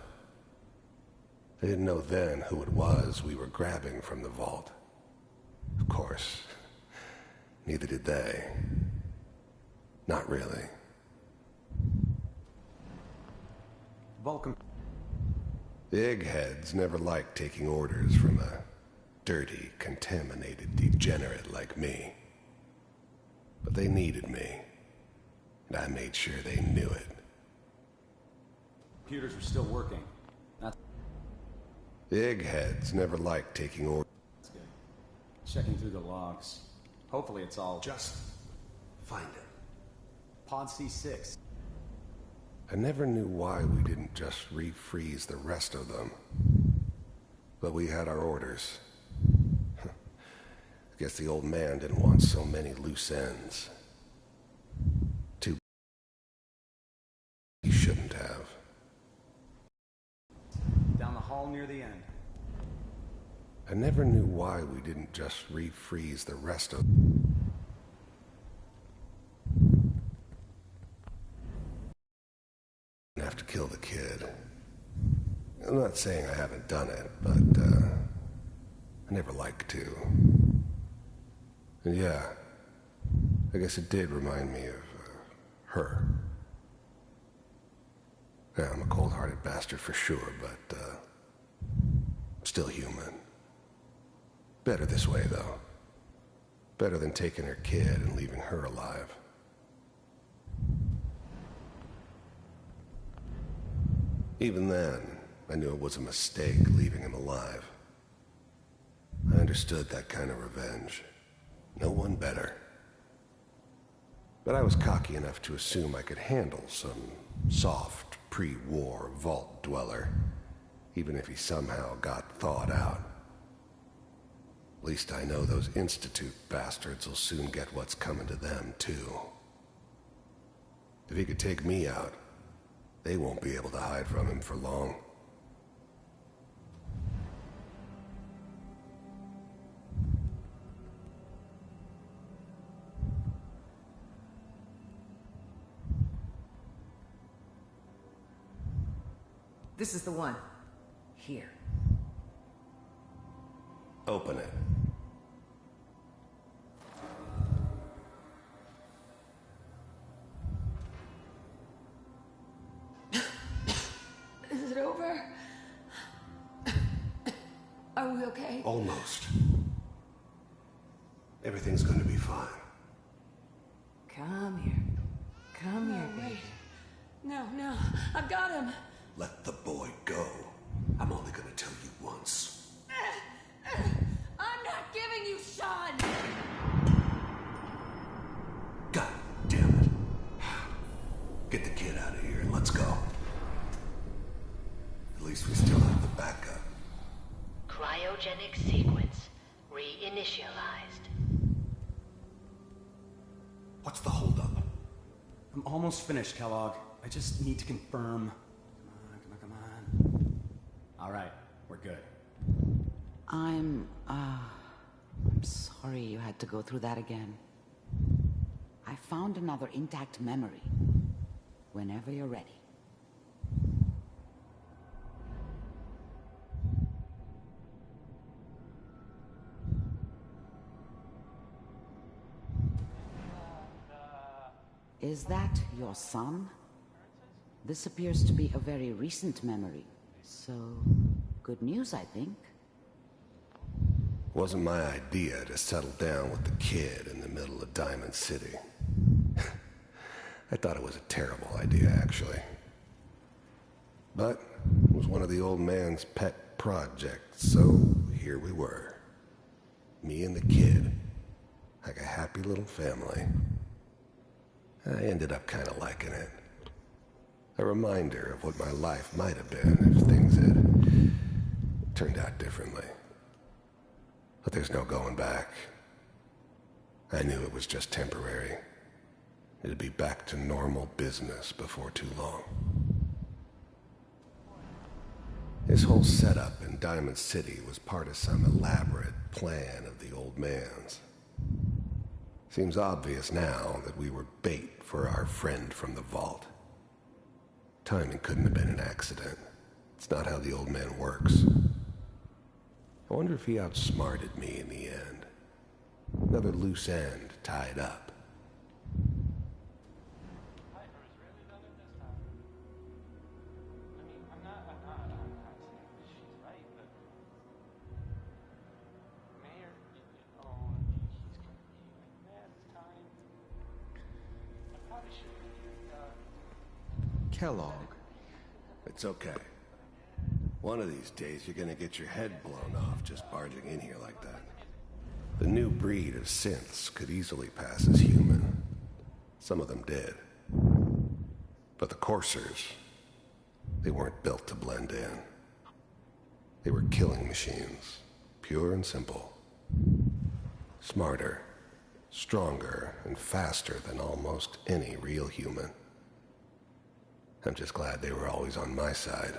I didn't know then who it was we were grabbing from the vault. Of course, neither did they. Not really. Vulcan. The eggheads never liked taking orders from a dirty, contaminated degenerate like me. But they needed me, and I made sure they knew it. Computers are still working. The eggheads never liked taking orders. That's good. Checking through the logs. Hopefully it's all... Just find it. Pod C6. I never knew why we didn't just refreeze the rest of them. But we had our orders. I guess the old man didn't want so many loose ends. He shouldn't have. Down the hall near the end. I never knew why we didn't just refreeze the rest of... Have to kill the kid. I'm not saying I haven't done it, but I never liked to. And yeah, I guess it did remind me of her. Yeah, I'm a cold-hearted bastard for sure, but still human. Better this way, though. Better than taking her kid and leaving her alive. Even then, I knew it was a mistake leaving him alive. I understood that kind of revenge. No one better. But I was cocky enough to assume I could handle some soft, pre-war vault dweller. even if he somehow got thawed out. At least I know those Institute bastards will soon get what's coming to them, too. If he could take me out, they won't be able to hide from him for long. This is the one. Here. Open it. Is it over? Are we okay? Almost. Everything's gonna be fine. Come here. Come here, baby. No, no. I've got him. Let the boy go. I'm only gonna tell you once. I'm not giving you Sean! God damn it. Get the kid out of here and let's go. At least we still have the backup. Cryogenic sequence reinitialized. What's the holdup? I'm almost finished, Kellogg. I just need to confirm. Come on. All right, we're good. I'm sorry you had to go through that again. I found another intact memory. Whenever you're ready. Is that your son? This appears to be a very recent memory. So, good news, I think. Wasn't my idea to settle down with the kid in the middle of Diamond City. I thought it was a terrible idea, actually. But it was one of the old man's pet projects, so here we were. Me and the kid, like a happy little family. I ended up kind of liking it. A reminder of what my life might have been if things had turned out differently. But there's no going back. I knew it was just temporary. It'd be back to normal business before too long. His whole setup in Diamond City was part of some elaborate plan of the old man's. Seems obvious now that we were bait for our friend from the vault. Timing couldn't have been an accident. It's not how the old man works. I wonder if he outsmarted me in the end. Another loose end tied up. Kellogg. It's okay. One of these days you're gonna get your head blown off just barging in here like that. The new breed of synths could easily pass as human. Some of them did. But the coursers, they weren't built to blend in. They were killing machines, pure and simple. Smarter, stronger, and faster than almost any real human. I'm just glad they were always on my side.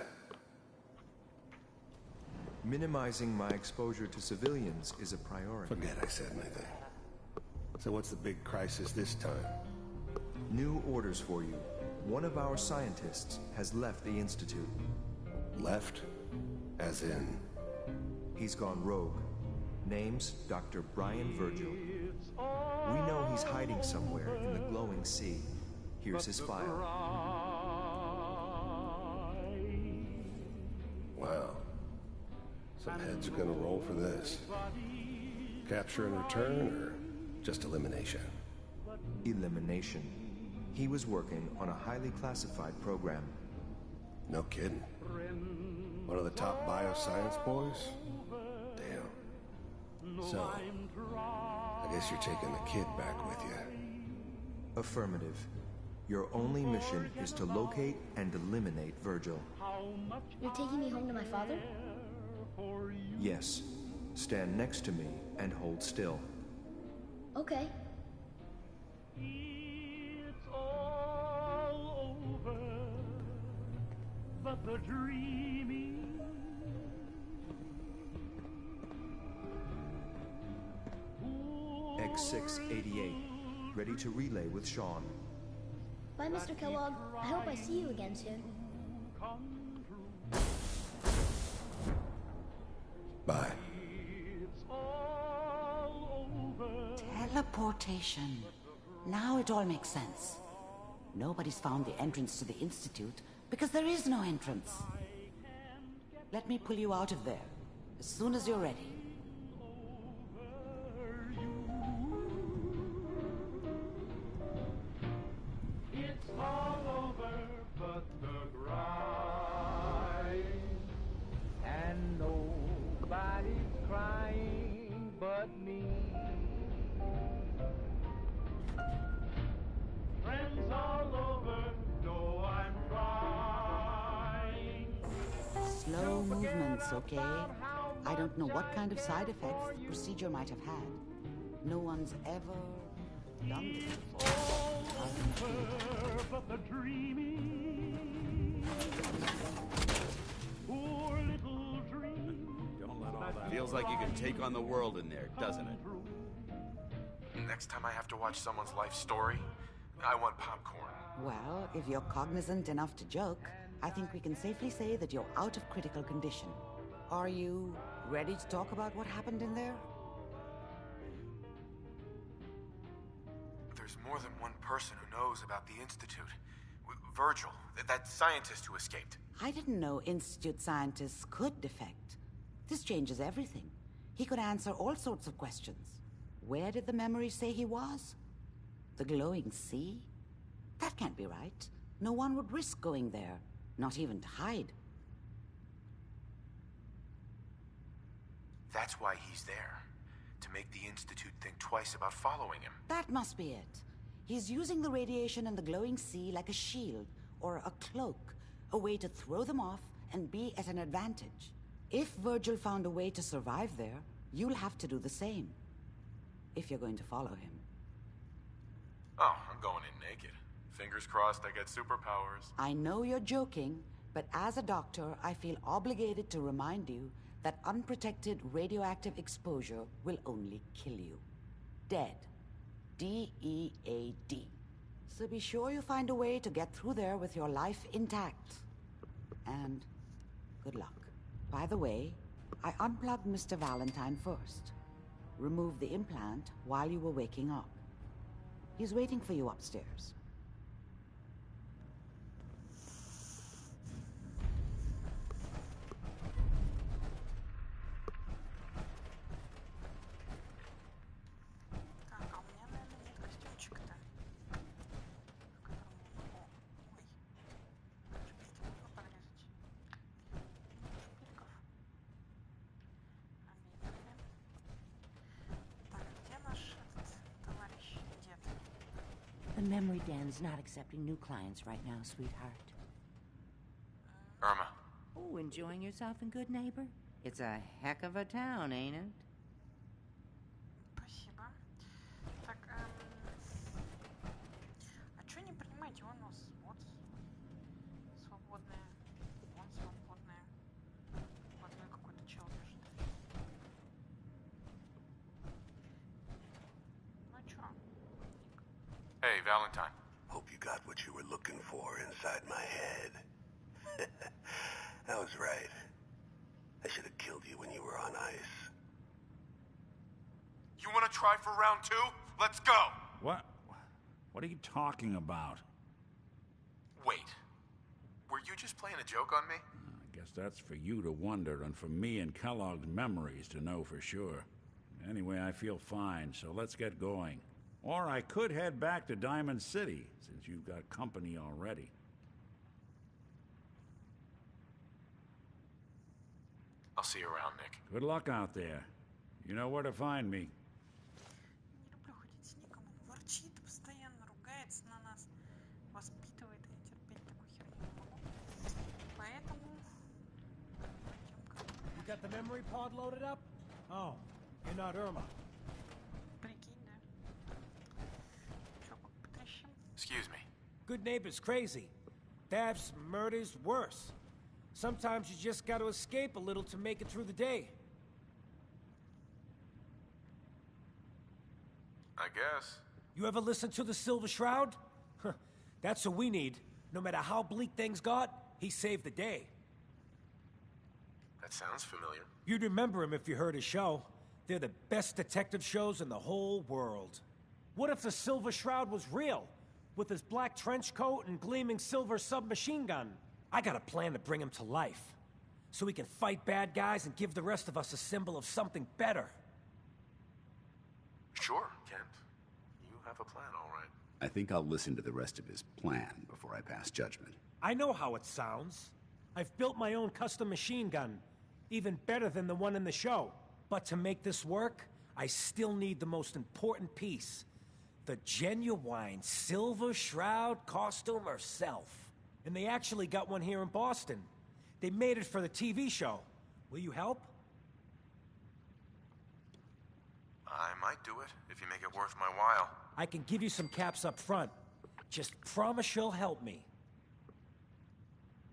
Minimizing my exposure to civilians is a priority. Forget I said anything. So what's the big crisis this time? New orders for you. One of our scientists has left the Institute. Left? As in? He's gone rogue. Name's Dr. Brian Virgil. We know he's hiding somewhere in the glowing sea. Here's his file. Wow. Some heads are gonna roll for this. Capture and return, or just elimination? Elimination. He was working on a highly classified program. No kidding. One of the top bioscience boys? Damn. So, I guess you're taking the kid back with you. Affirmative. Your only mission is to locate and eliminate Virgil. You're taking me home to my father? Yes. Stand next to me and hold still. Okay. It's all over, but the dreaming. X688, ready to relay with Sean. Bye, Mr. Kellogg. I hope I see you again soon. Bye. Teleportation. Now it all makes sense. Nobody's found the entrance to the Institute because there is no entrance. Let me pull you out of there as soon as you're ready. It's all over but the grind. And nobody's crying but me. Friends all over, though I'm trying. Slow movements, okay? I don't know what kind of side effects the procedure might have had. No one's ever done this before. But the dreaming, poor little dream. Don't let all that. Feels like you can take on the world in there, doesn't it? Next time I have to watch someone's life story, I want popcorn. Well, if you're cognizant enough to joke, I think we can safely say that you're out of critical condition. Are you ready to talk about what happened in there? There's more than one person who knows about the Institute. Virgil, that scientist who escaped. I didn't know Institute scientists could defect. This changes everything. He could answer all sorts of questions. Where did the memory say he was? The glowing sea? That can't be right. No one would risk going there, not even to hide. That's why he's there. To make the Institute think twice about following him. That must be it. He's using the radiation and the glowing sea like a shield or a cloak, a way to throw them off and be at an advantage. If Virgil found a way to survive there, you'll have to do the same. If you're going to follow him. Oh, I'm going in naked. Fingers crossed I get superpowers. I know you're joking, but as a doctor, I feel obligated to remind you that unprotected radioactive exposure will only kill you. Dead. D-E-A-D. So be sure you find a way to get through there with your life intact. And good luck. By the way, I unplugged Mr. Valentine first. Removed the implant while you were waking up. He's waiting for you upstairs. Так, а у меня, наверное, нет костюмчика-то. The memory den's not accepting new clients right now, sweetheart. Irma. Oh, enjoying yourself in Good Neighbor? It's a heck of a town, ain't it? Спасибо. Так, а чё не принимаете? Он у нас вот свободная. Он свободная. Вот мой какой-то чел лежит. Ну чё? Hey, Valentine. Hope you got what you were looking for inside my head. I was right. I should have killed you when you were on ice. You want to try for round 2? Let's go! What? What are you talking about? Wait. Were you just playing a joke on me? I guess that's for you to wonder and for me and Kellogg's memories to know for sure. Anyway, I feel fine, so let's get going. Or I could head back to Diamond City, since you've got company already. I'll see you around, Nick. Good luck out there. You know where to find me. Не люблю ходить с Ником. Он ворчит, постоянно ругается на нас, воспитывает, и я терпеть такую херню не могу. Поэтому got the memory pod loaded up? Oh, you're not Irma. Excuse me. Good neighbors crazy. Thefts, murders, worse. Sometimes you just gotta escape a little to make it through the day. I guess. You ever listen to the Silver Shroud? That's what we need. No matter how bleak things got, he saved the day. That sounds familiar. You'd remember him if you heard his show. They're the best detective shows in the whole world. What if the Silver Shroud was real? With his black trench coat and gleaming silver submachine gun. I got a plan to bring him to life. So he can fight bad guys and give the rest of us a symbol of something better. Sure, Kent. You have a plan, all right. I think I'll listen to the rest of his plan before I pass judgment. I know how it sounds. I've built my own custom machine gun. Even better than the one in the show. But to make this work, I still need the most important piece. The genuine Silver Shroud costume herself. And they actually got one here in Boston. They made it for the TV show. Will you help? I might do it, if you make it worth my while. I can give you some caps up front. Just promise you'll help me.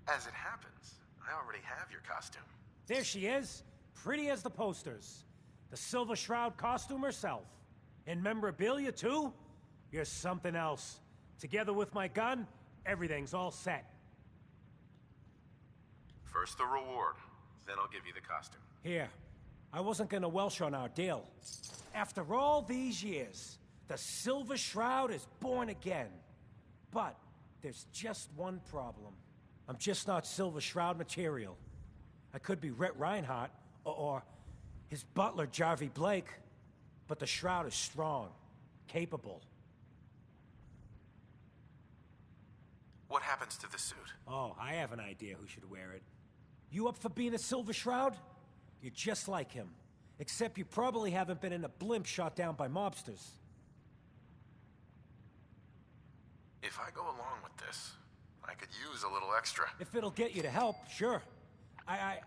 As it happens, I already have your costume. There she is, pretty as the posters. The Silver Shroud costume herself. And memorabilia, too? You're something else. Together with my gun, everything's all set. First the reward, then I'll give you the costume. Here, I wasn't gonna welsh on our deal. After all these years, the Silver Shroud is born again. But there's just one problem. I'm just not Silver Shroud material. I could be Rhett Reinhardt, or his butler, Jarvie Blake. But the Shroud is strong, capable. What happens to the suit? Oh, I have an idea who should wear it. You up for being a Silver Shroud? You're just like him. Except you probably haven't been in a blimp shot down by mobsters. If I go along with this, I could use a little extra. If it'll get you to help, sure. I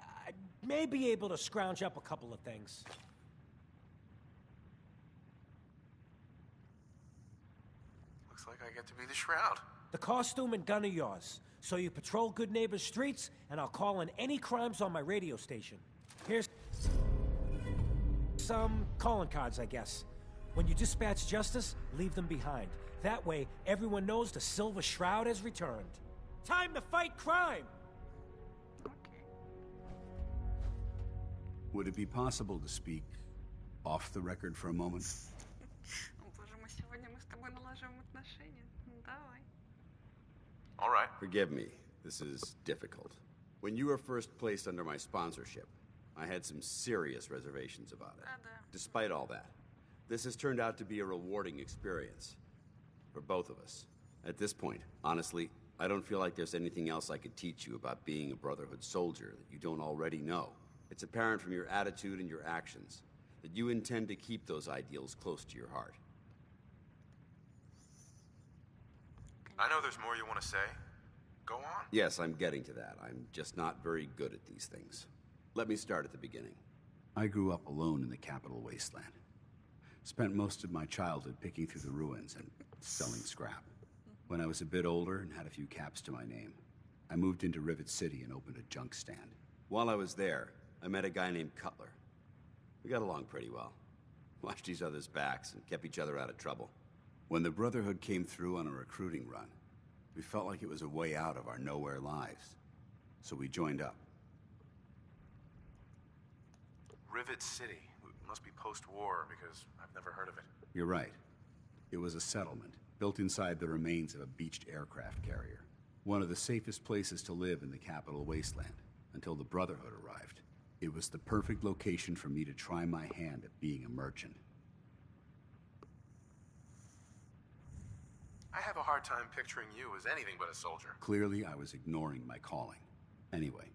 may be able to scrounge up a couple of things. Looks like I get to be the Shroud. The costume and gun are yours. So you patrol Good Neighbors streets, and I'll call in any crimes on my radio station. Here's some calling cards, I guess. When you dispatch justice, leave them behind. That way, everyone knows the Silver Shroud has returned. Time to fight crime! Would it be possible to speak off the record for a moment? Боже мой, сегодня мы с тобой налаживаем отношения. Давай. All right. Forgive me, this is difficult. When you were first placed under my sponsorship, I had some serious reservations about it. Despite all that, this has turned out to be a rewarding experience. For both of us. At this point, honestly, I don't feel like there's anything else I could teach you about being a Brotherhood soldier that you don't already know. It's apparent from your attitude and your actions that you intend to keep those ideals close to your heart. I know there's more you want to say. Go on. Yes, I'm getting to that. I'm just not very good at these things. Let me start at the beginning. I grew up alone in the capital wasteland. Spent most of my childhood picking through the ruins and selling scrap. When I was a bit older and had a few caps to my name, I moved into Rivet City and opened a junk stand. While I was there, I met a guy named Cutler. We got along pretty well. Watched each other's backs and kept each other out of trouble. When the Brotherhood came through on a recruiting run, we felt like it was a way out of our nowhere lives. So we joined up. Rivet City. Must be post-war, because I've never heard of it. You're right. It was a settlement, built inside the remains of a beached aircraft carrier. One of the safest places to live in the capital wasteland, until the Brotherhood arrived. It was the perfect location for me to try my hand at being a merchant. I have a hard time picturing you as anything but a soldier. Clearly, I was ignoring my calling. Anyway,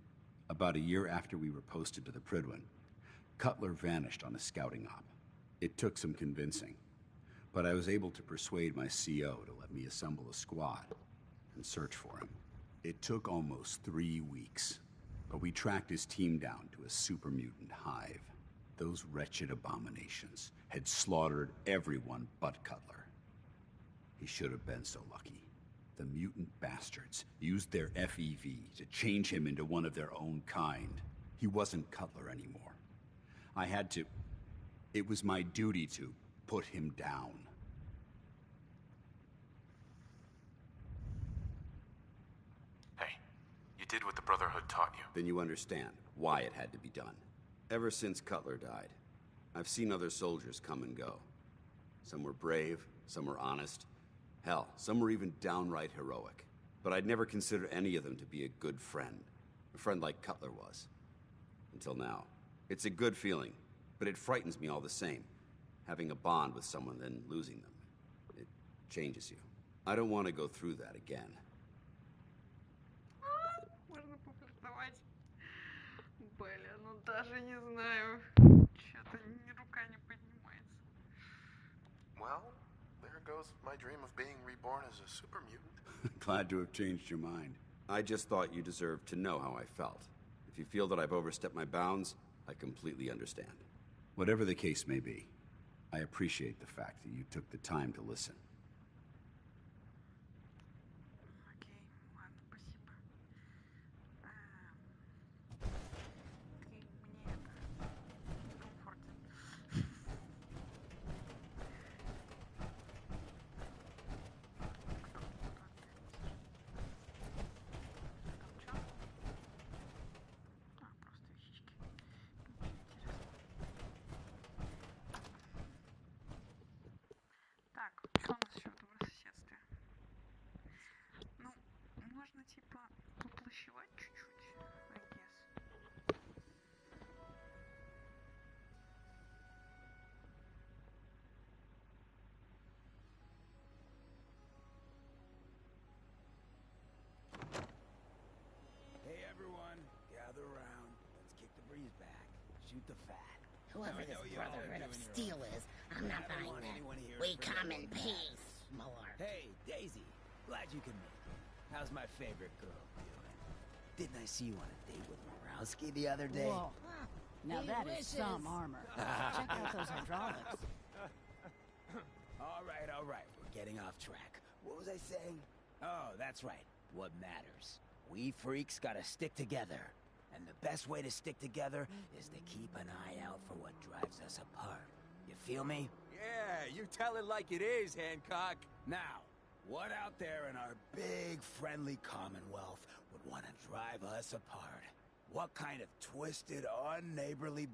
about a year after we were posted to the Prydwen, Cutler vanished on a scouting op. It took some convincing, but I was able to persuade my CO to let me assemble a squad and search for him. It took almost 3 weeks. But we tracked his team down to a super mutant hive. Those wretched abominations had slaughtered everyone but Cutler. He should have been so lucky. The mutant bastards used their FEV to change him into one of their own kind. He wasn't Cutler anymore. I had to... It was my duty to put him down. Hey, you did what the Brotherhood taught you. Then you understand why it had to be done. Ever since Cutler died, I've seen other soldiers come and go. Some were brave, some were honest. Hell, some were even downright heroic. But I'd never consider any of them to be a good friend. A friend like Cutler was. Until now. It's a good feeling, but it frightens me all the same. Having a bond with someone, then losing them. It changes you. I don't want to go through that again. Можно пофлиртовать. Бля, ну даже не знаю. Что-то ни рука не поднимается. Well, there goes my dream of being reborn as a super mutant. Glad to have changed your mind. I just thought you deserved to know how I felt. If you feel that I've overstepped my bounds, I completely understand. Whatever the case may be, I appreciate the fact that you took the time to listen. Окей, ладно, спасибо. Ты мне это комфортен. Просто вещички. Ничего интересного. Так, что у нас еще в добрососедстве? Ну, можно типа поплащевать чуть-чуть, I guess. Hey everyone, gather around. Let's kick the breeze back. Shoot the fat. Whoever this Brotherhood of Steel is, I'm not buying that. We come in peace, Malort. Hey, Daisy. Glad you can make it. How's my favorite girl doing? Didn't I see you on a date with Morowski the other day? Whoa. Now that is some armor. Check out those hydraulics. All right. We're getting off track. What was I saying? Oh, that's right. What matters. We freaks gotta stick together. And the best way to stick together is to keep an eye out for what drives us apart. You feel me? Yeah, you tell it like it is, Hancock. Now, what out there in our big, friendly Commonwealth would want to drive us apart? What kind of twisted, unneighborly...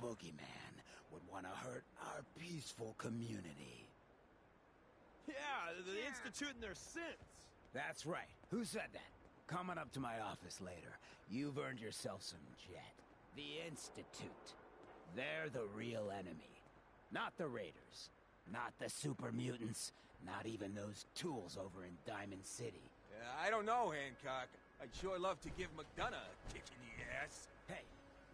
boogeyman would want to hurt our peaceful community? Yeah, the Institute and their synths. That's right. Who said that? Coming up to my office later. You've earned yourself some jet. The Institute. They're the real enemy. Not the Raiders. Not the super mutants. Not even those tools over in Diamond City. I don't know, Hancock. I'd sure love to give McDonough a kick in the ass. Hey,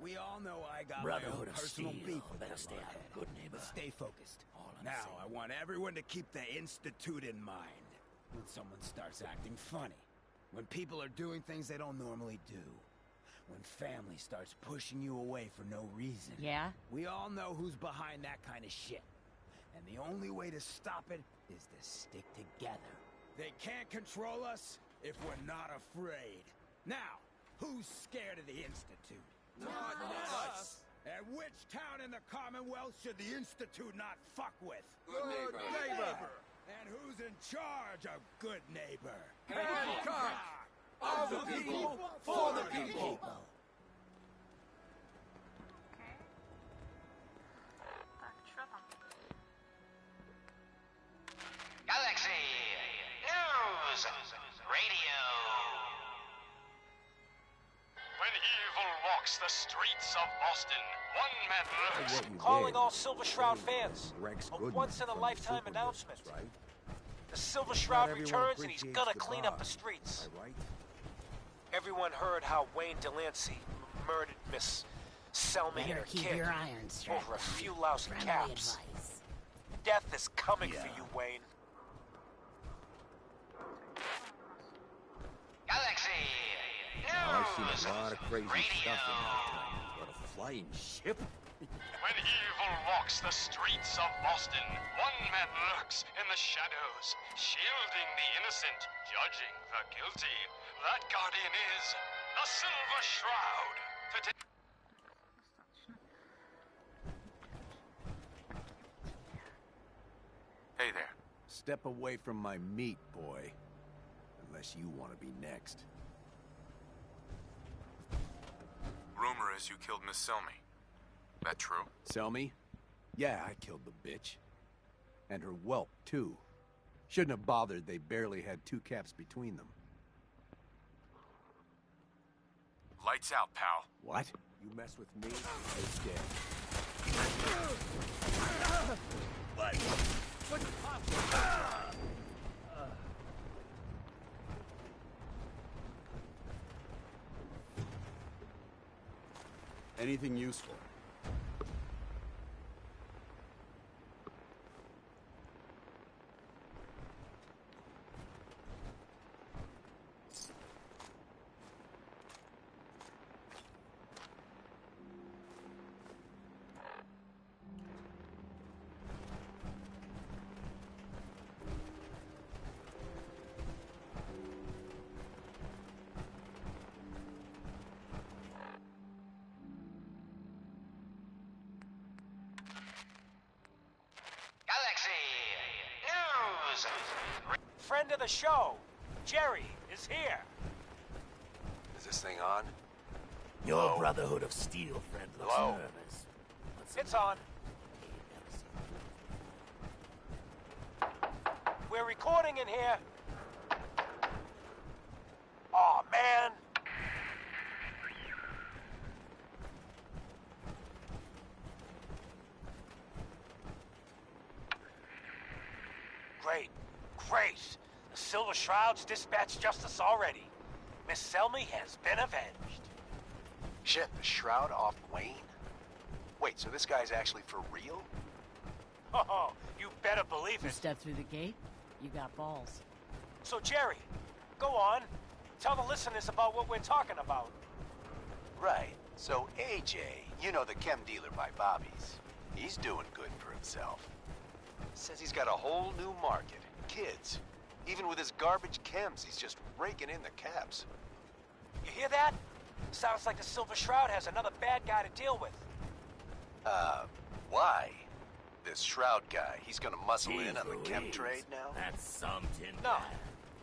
we all know I got Brotherhood my own of personal Steel. beef with Better that stay out of redhead. good neighbor. But stay focused. Now, I want everyone to keep the Institute in mind. When someone starts acting funny. When people are doing things they don't normally do. When family starts pushing you away for no reason. Yeah? We all know who's behind that kind of shit. And the only way to stop it is to stick together. They can't control us if we're not afraid. Now, who's scared of the Institute? Not us. And which town in the Commonwealth should the Institute not fuck with? Good neighbor. And who's in charge of good neighbor? Hancock! Of the people, for the people. Окей. Так, что там? Galaxy News Radio. When evil walks the streets of Boston, one man Calling all Silver Shroud fans. Rex A Goodman once-in-a-lifetime from announcement. right? The Silver Shroud Not everyone returns and he's appreciates gonna the clean up the boss. streets. Am I right? Everyone heard how Wayne Delancey murdered Miss Sell me Better her keep kid your iron strapped over a on. few lousy Friendly caps. advice. Death is coming for you, Wayne. Galaxy I've seen News a lot of crazy Radio. stuff in my time, but a flying ship? When evil walks the streets of Boston, one man lurks in the shadows, shielding the innocent, judging the guilty. That guardian is the Silver Shroud. Hey there. Step away from my meat, boy. Unless you want to be next. Rumor is you killed Miss Selmy. That true? Selmy? Yeah, I killed the bitch. And her whelp, too. Shouldn't have bothered, they barely had 2 caps between them. Lights out, pal. What? You mess with me, you're dead. What? What's possible? Anything useful? Galaxy News. Friend of the show, Jerry, is here. Is this thing on? Your Brotherhood of Steel friend looks Hello? nervous. It's on. We're recording in here. Aw, man. Great. Great. The Silver Shroud's dispatched justice already. Miss Selmy has been avenged. Shit, the Shroud off Wayne? Wait, so this guy's actually for real? Oh, you better believe You it. step through the gate, you got balls. So, Jerry, go on. Tell the listeners about what we're talking about. Right. So AJ, you know the chem dealer by Bobby's. He's doing good for himself. Says he's got a whole new market. Kids. Even with his garbage chems, he's just raking in the caps. You hear that? Sounds like the Silver Shroud has another bad guy to deal with. Why? This Shroud guy, he's gonna muscle in on the chem trade now? That's something. No,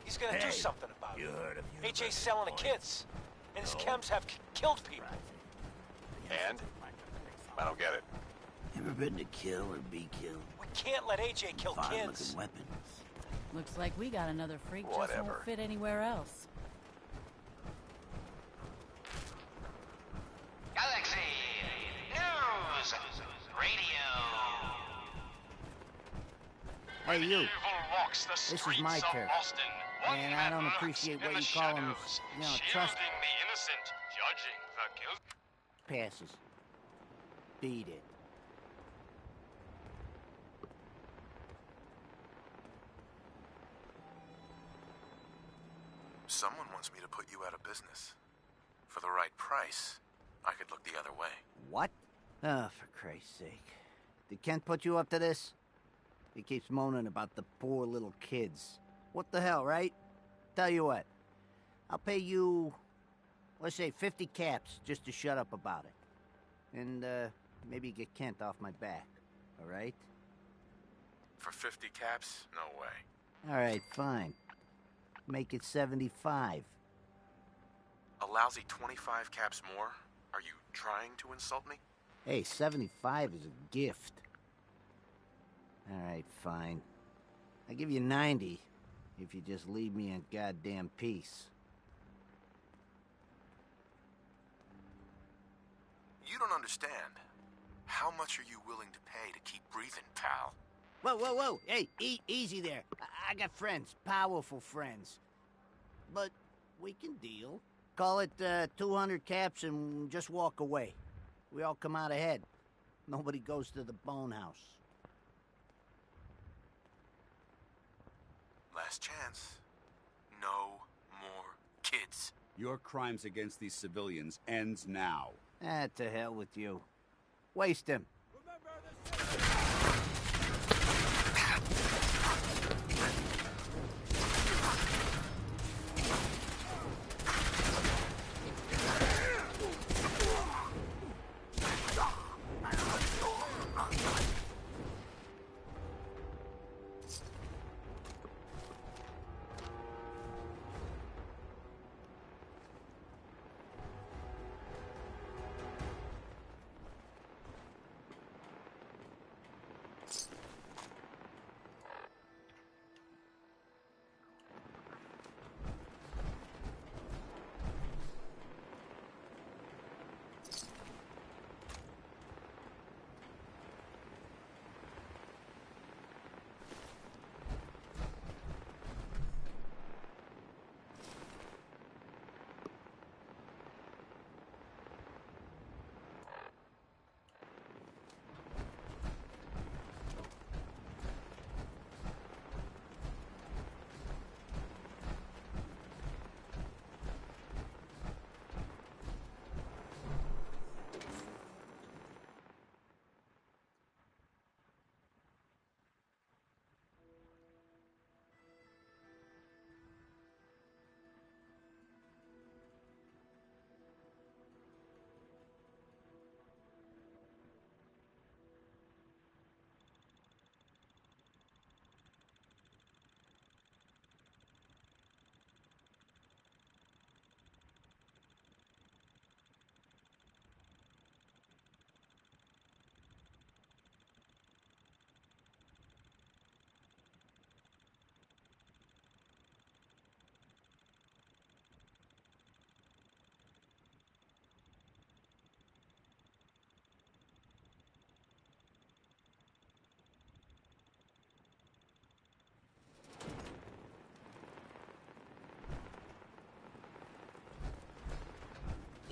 he's gonna do Hey, something about you it. heard of AJ's selling the kids, and his chems have killed people. And? I don't get it. Ever been to kill or be killed? We can't let AJ kill Fine kids. looking weapons. Looks like we got another freak just Whatever. won't fit anywhere else. Galaxy News Radio. Hey, you. Evil walks the This is streets my of turf. Boston. One And I man don't lurks appreciate in what the you call 'em, shadows, you know, shielding trust the innocent, judging the guilty. Passes. Beat it. Someone wants me to put you out of business. For the right price, I could look the other way. What? Oh, for Christ's sake. Did Kent put you up to this? He keeps moaning about the poor little kids. What the hell, right? Tell you what. I'll pay you, let's say 50 caps just to shut up about it. And, maybe get Kent off my back. All right? For 50 caps? No way. All right, fine. Make it 75. A lousy 25 caps more? Are you trying to insult me? Hey, 75 is a gift. All right, fine. I give you 90 if you just leave me in goddamn peace. You don't understand. How much are you willing to pay to keep breathing, pal? Whoa, whoa, whoa! Hey, easy there. I got friends, powerful friends. But we can deal. Call it 200 caps and just walk away. We all come out ahead. Nobody goes to the bone house. Last chance. No more kids. Your crimes against these civilians ends now. Ah, to hell with you. Waste him.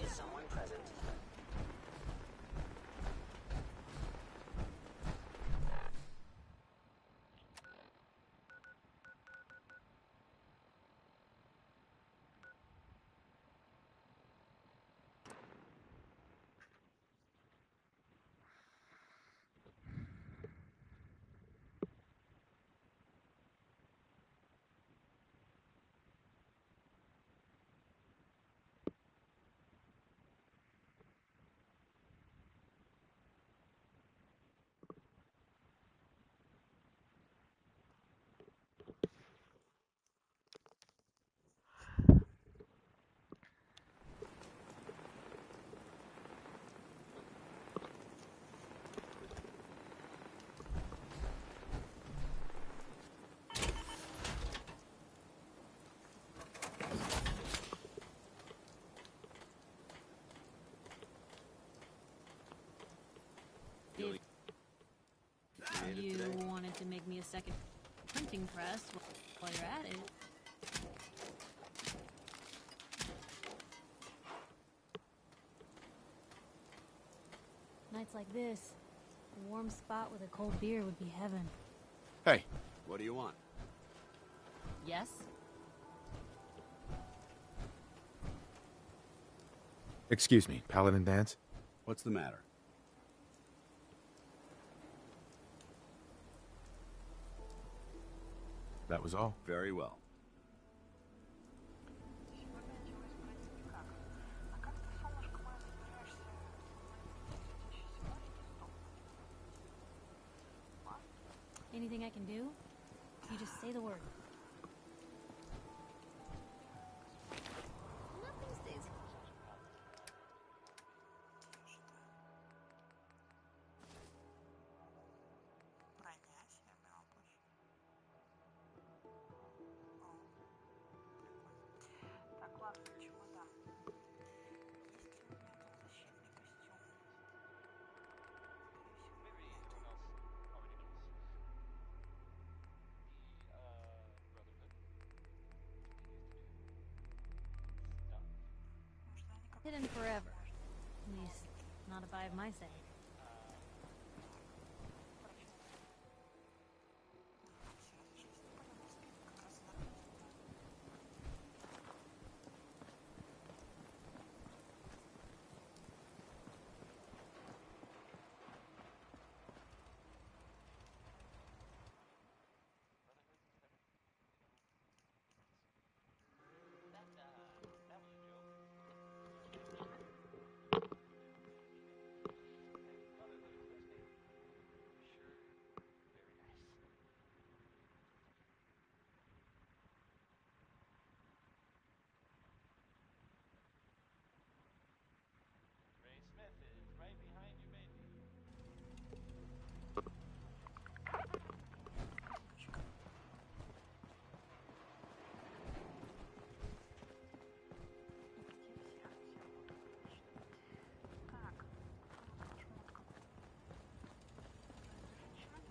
Is someone present? You wanted to make me a second printing press while you're at it. Nights like this, a warm spot with a cold beer would be heaven. Hey. What do you want? Yes? Excuse me, Paladin Dance? What's the matter? That was all. Very well. Anything I can do? You just say the word. Nothing stays. Так, ладно, чемодан. Есть ли у меня тут защитный костюм? Hidden forever. At least, not Not if I have my say.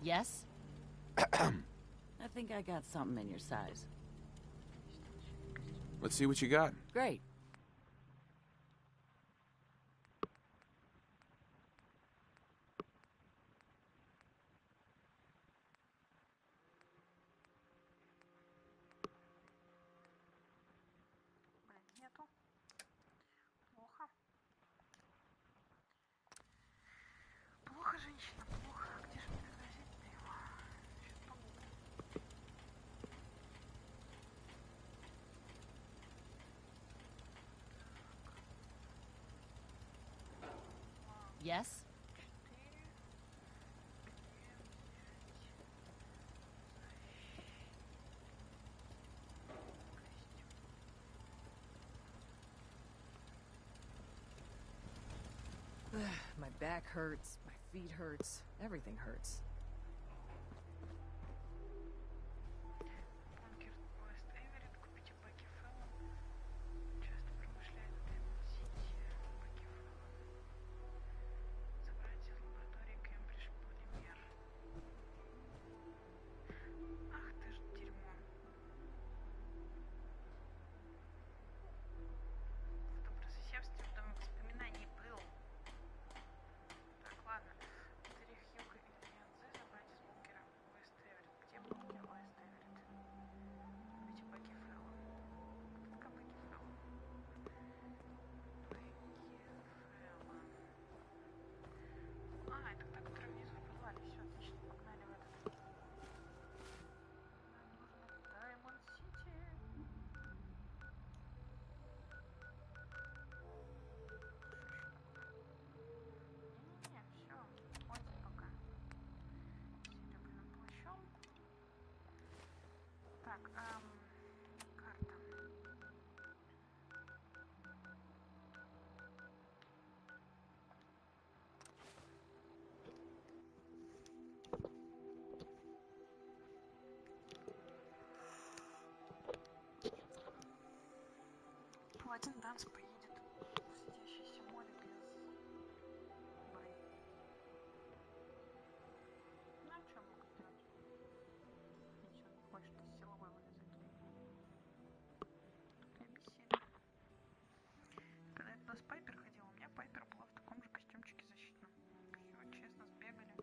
Yes? I think I got something in your size. Let's see what you got. Great. Блин, нету. Плохо. Плохо, женщина, плохо. Где же мне нагрузить-то его? Сейчас погуглю. Yes? My back hurts, my feet hurts, everything hurts. Банкер Уэст Эверетт, купите Баки Феллон. Часто промышляет в Даймонд-Сити. Баки Феллон. Забрать из лаборатории Кембридж полимер. Ах ты ж дерьмо. В добрососедстве в доме воспоминаний был. Так, ладно. Терри Хьюга или Янзе забрать из бункера Уэст Эверетт. Где бункер Уэст Эверетт? Купите Баки Феллон. Кто такая Баки Феллон? Баки Феллон. А, это та, которая внизу в подвале. Все, отлично, погнали в этот. Нам нужно Даймонд-Сити. Не-не-не, все, хватит пока. Серебряным плащом. Так, карта. В один данс поедет в светящееся море без брони. Ну, а что могут делать? Ничего не хочет из силовой вылезать. Тут я бессильна. Когда я туда с Пайпер ходила, у меня Пайпер была в таком же костюмчике защитном. Все, честно, сбегали,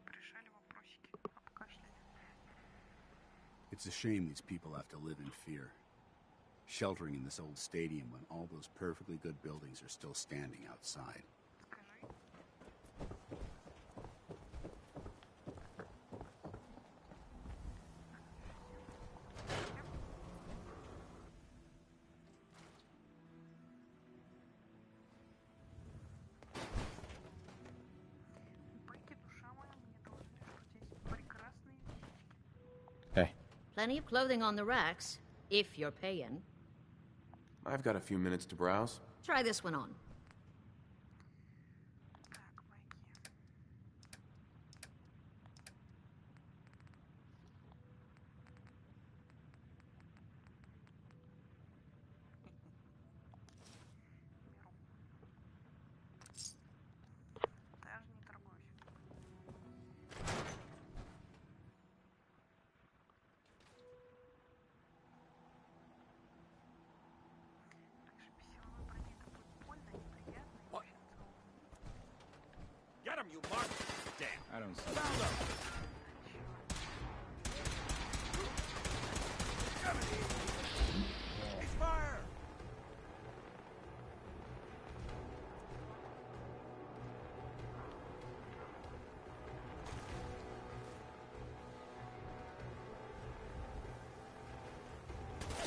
порешали вопросики, обкашляли. It's a shame these people have to live in fear. Sheltering in this old stadium when all those perfectly good buildings are still standing outside. Скажи. Бэки, душа моя, мне доложили, что здесь прекрасные вещички. Hey, Plenty of clothing on the racks, if you're paying. I've got a few minutes to browse. Try this one on. Так, Бэки. Беру. Даже не торгуюсь. Так что без силовой брони это будет больно. Damn. I don't see. It's fire!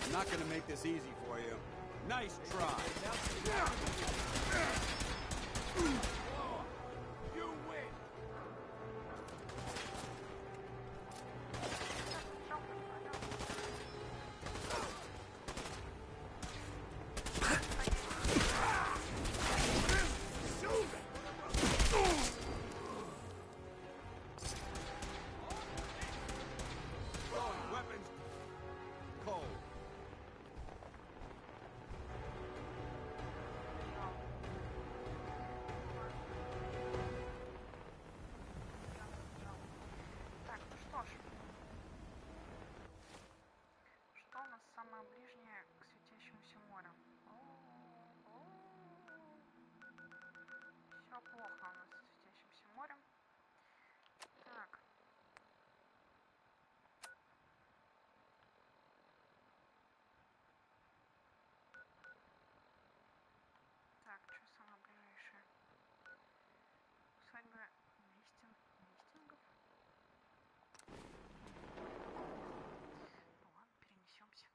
I'm not gonna make this easy for you. Nice try. You win! Throwing weapons cold. Так, ну что ж. Что у нас самое ближнее к светящемуся морю? Все плохо у нас с светящимся морем. Так. Так, что самое ближайшее? Усадьба Местингов. Ну ладно, перенесемся.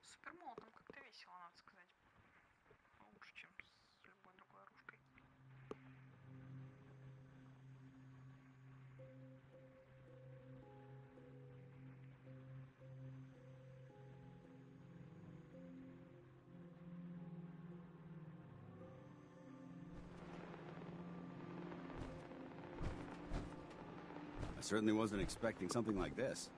Супермолотом как-то весело, надо сказать. Лучше, чем с любой другой оружкой. I certainly wasn't expecting something like this.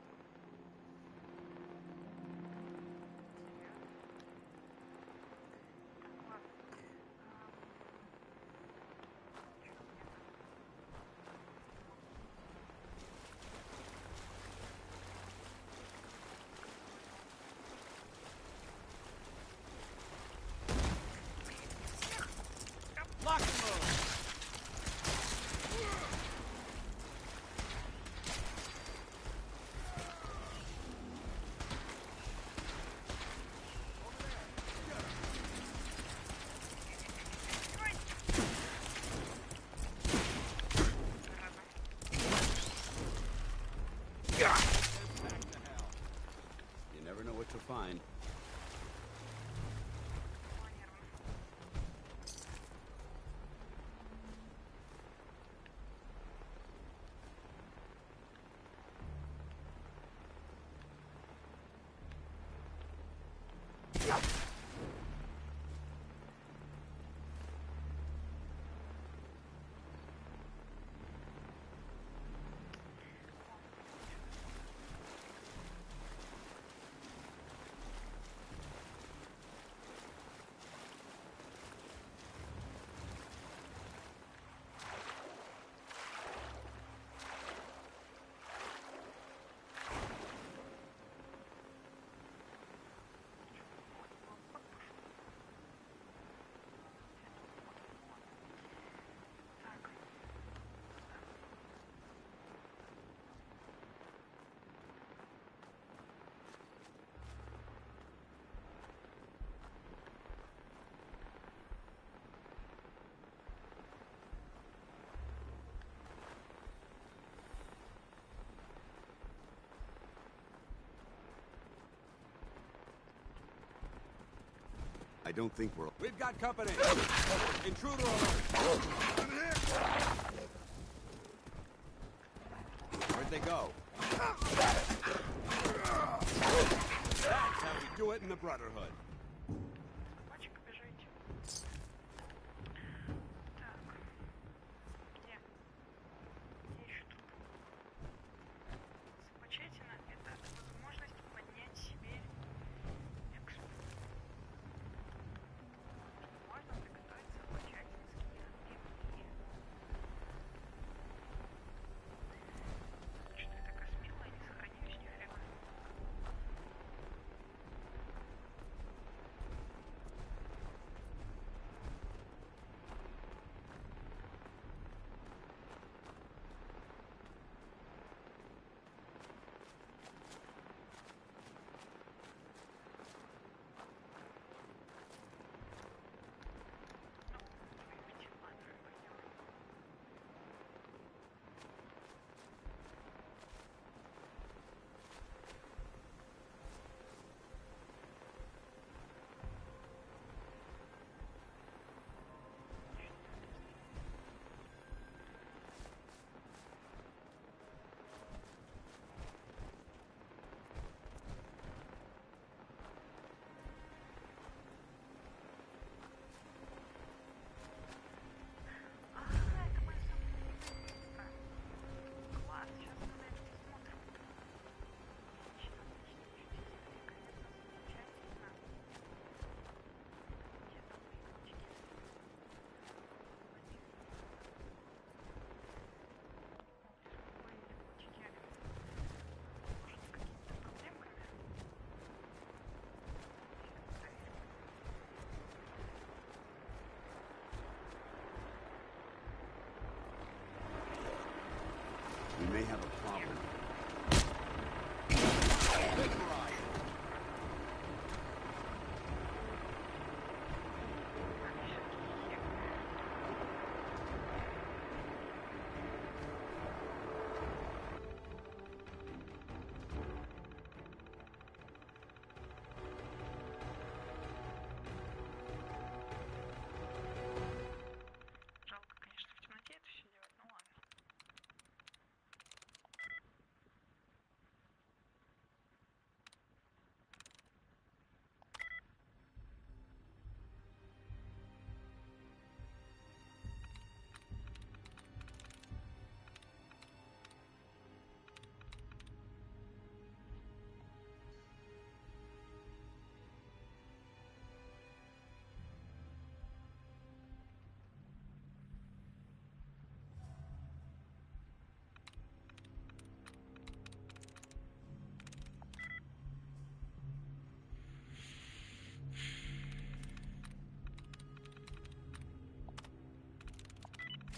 Lock and load! You never know what you'll find. I don't think we're... We've got company! Intruder alert! Where'd they go? That's how we do it in the Brotherhood. Собачка, бежите. Так. Где? Где еще труп? Собачатина — это возможность поднять себе экспо. Можно приготовить собачатинские оливье. Что я такая смелая, не сохранилась ни хрена.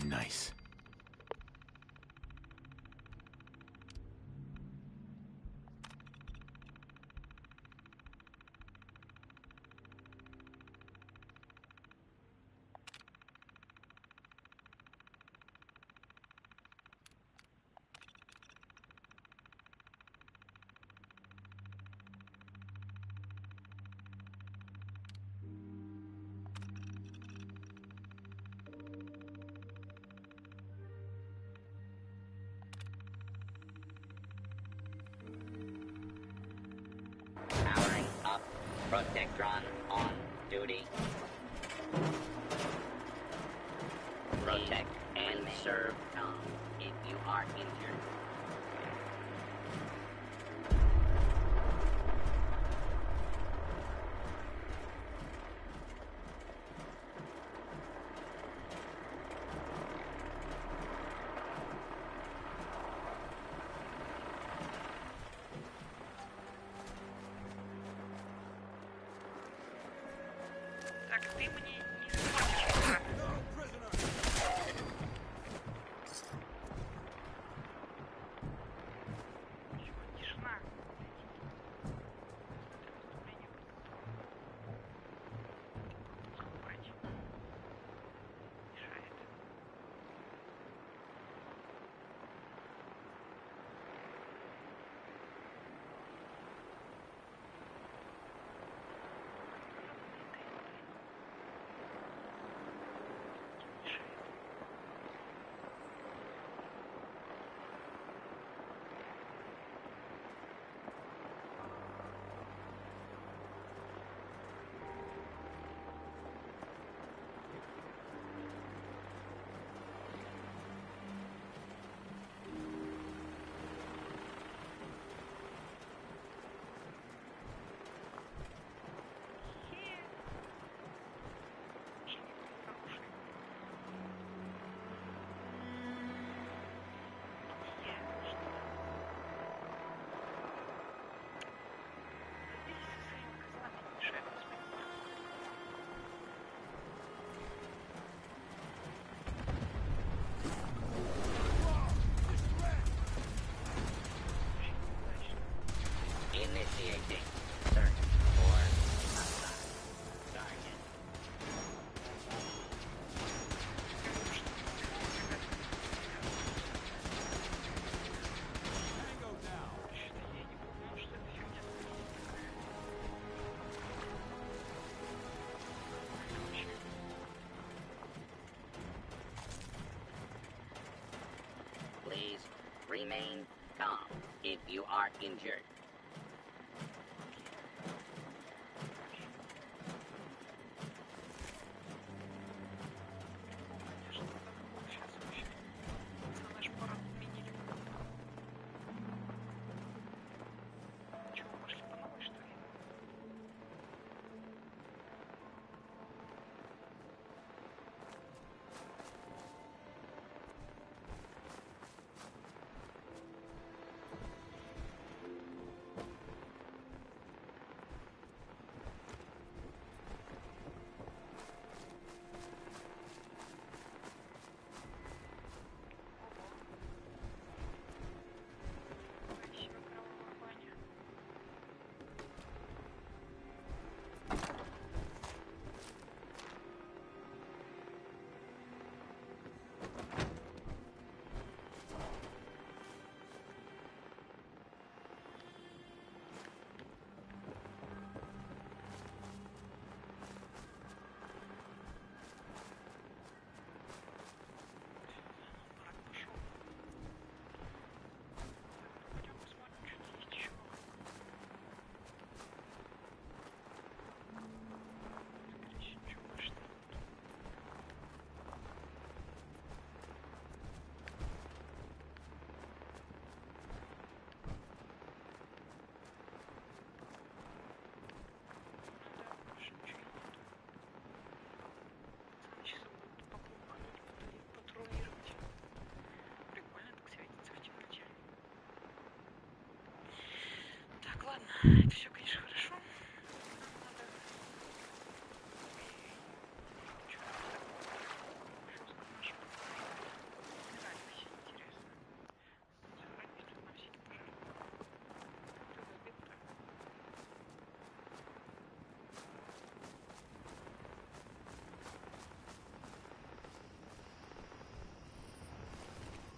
Nice. Powering up. Protectron on duty. Protect and serve Tom if you are injured. Так, ты мне не сможешь. Чего, тишина? Спать. Мешает. Initiating search for hostile target. Please remain calm if you are injured. Это все, конечно, хорошо. Нам надо... Что-то такое. Жестко нашего.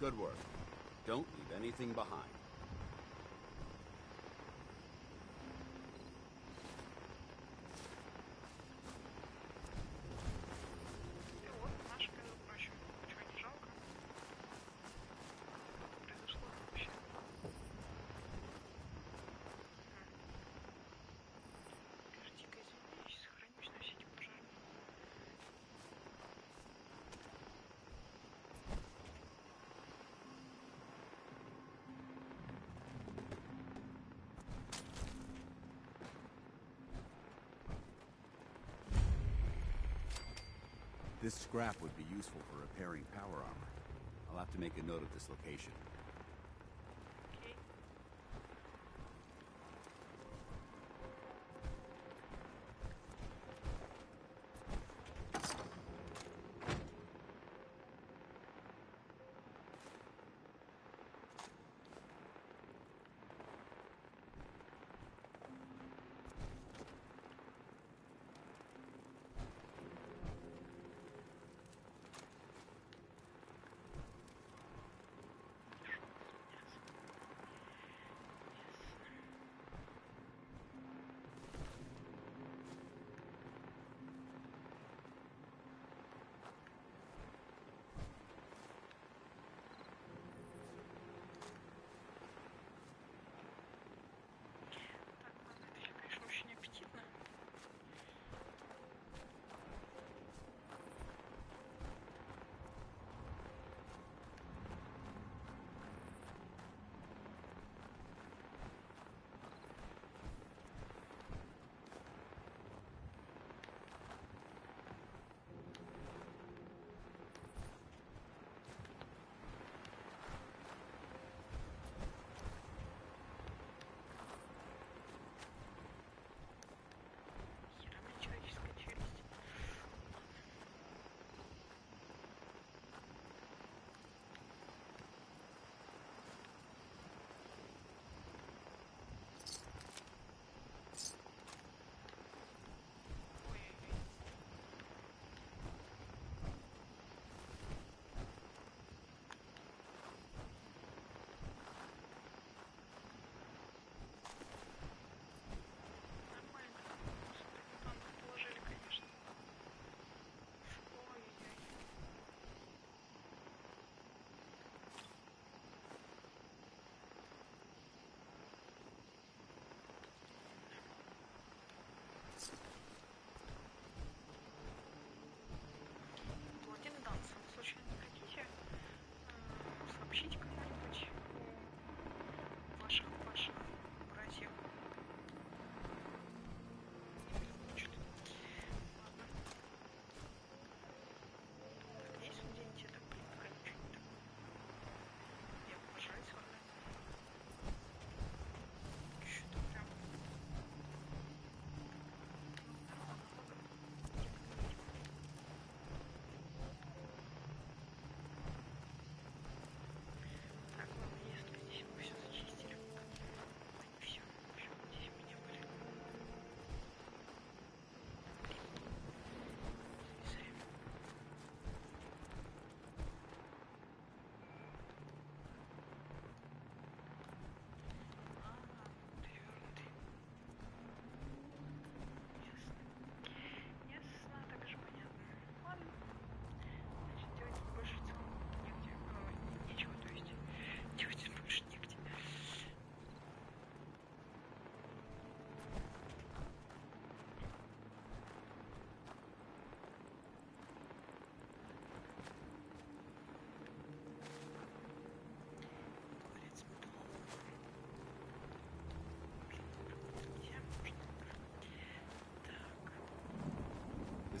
Good work. Don't leave anything behind. This scrap would be useful for repairing power armor. I'll have to make a note of this location.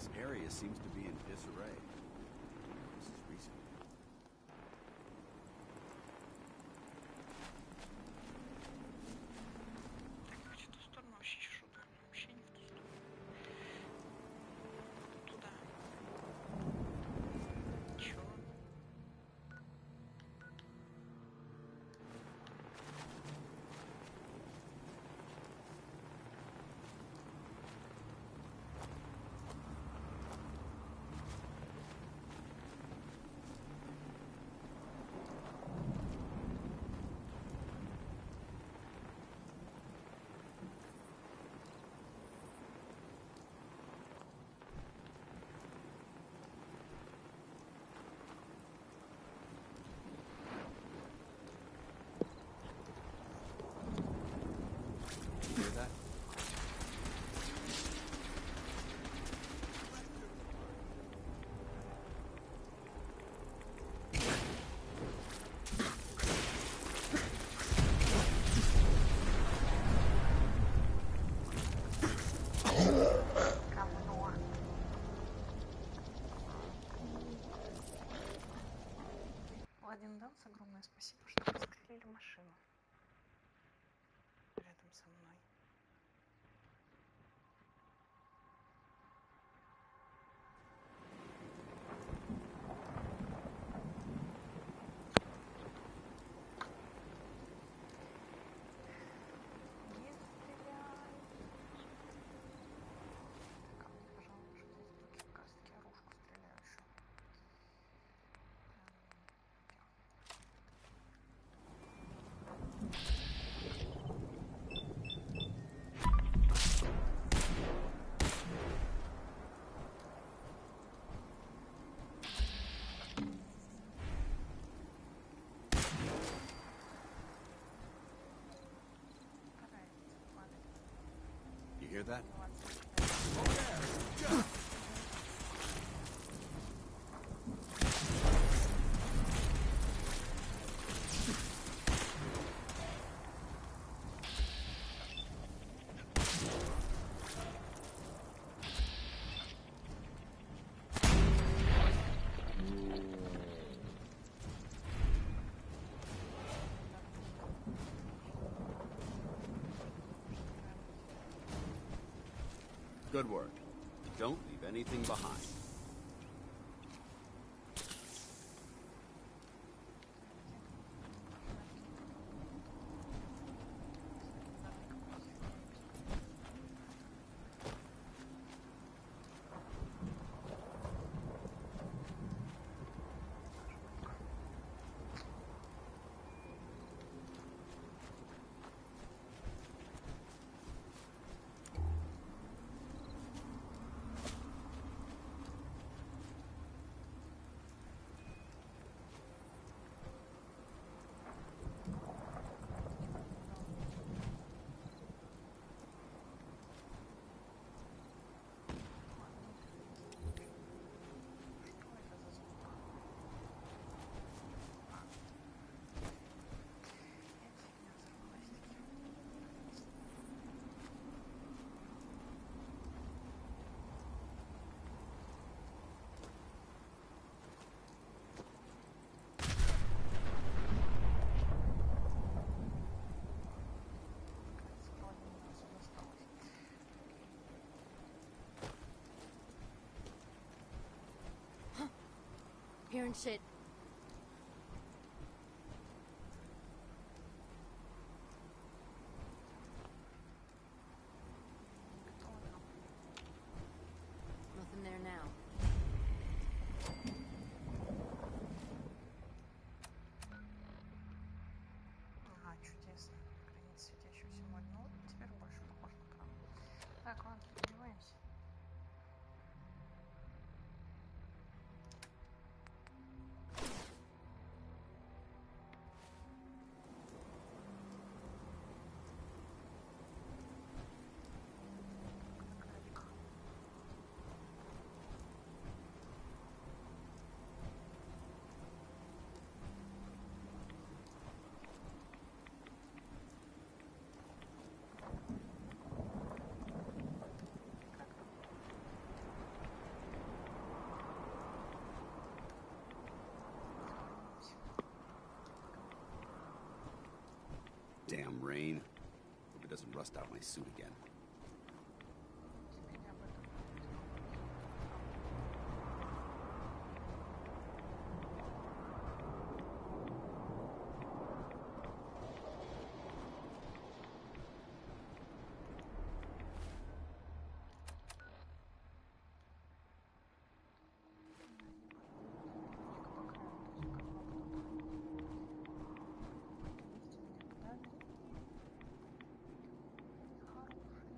This area seems to be in disarray. This is recent. hear that? Good work. Don't leave anything behind. Hearing shit. Nothing there now. Ага, чудесно. Граница светящегося модно. Ну, вот теперь больше похож на кран. Так, ладно, переодеваемся. Damn rain. Hope it doesn't rust out my suit again. Хороший.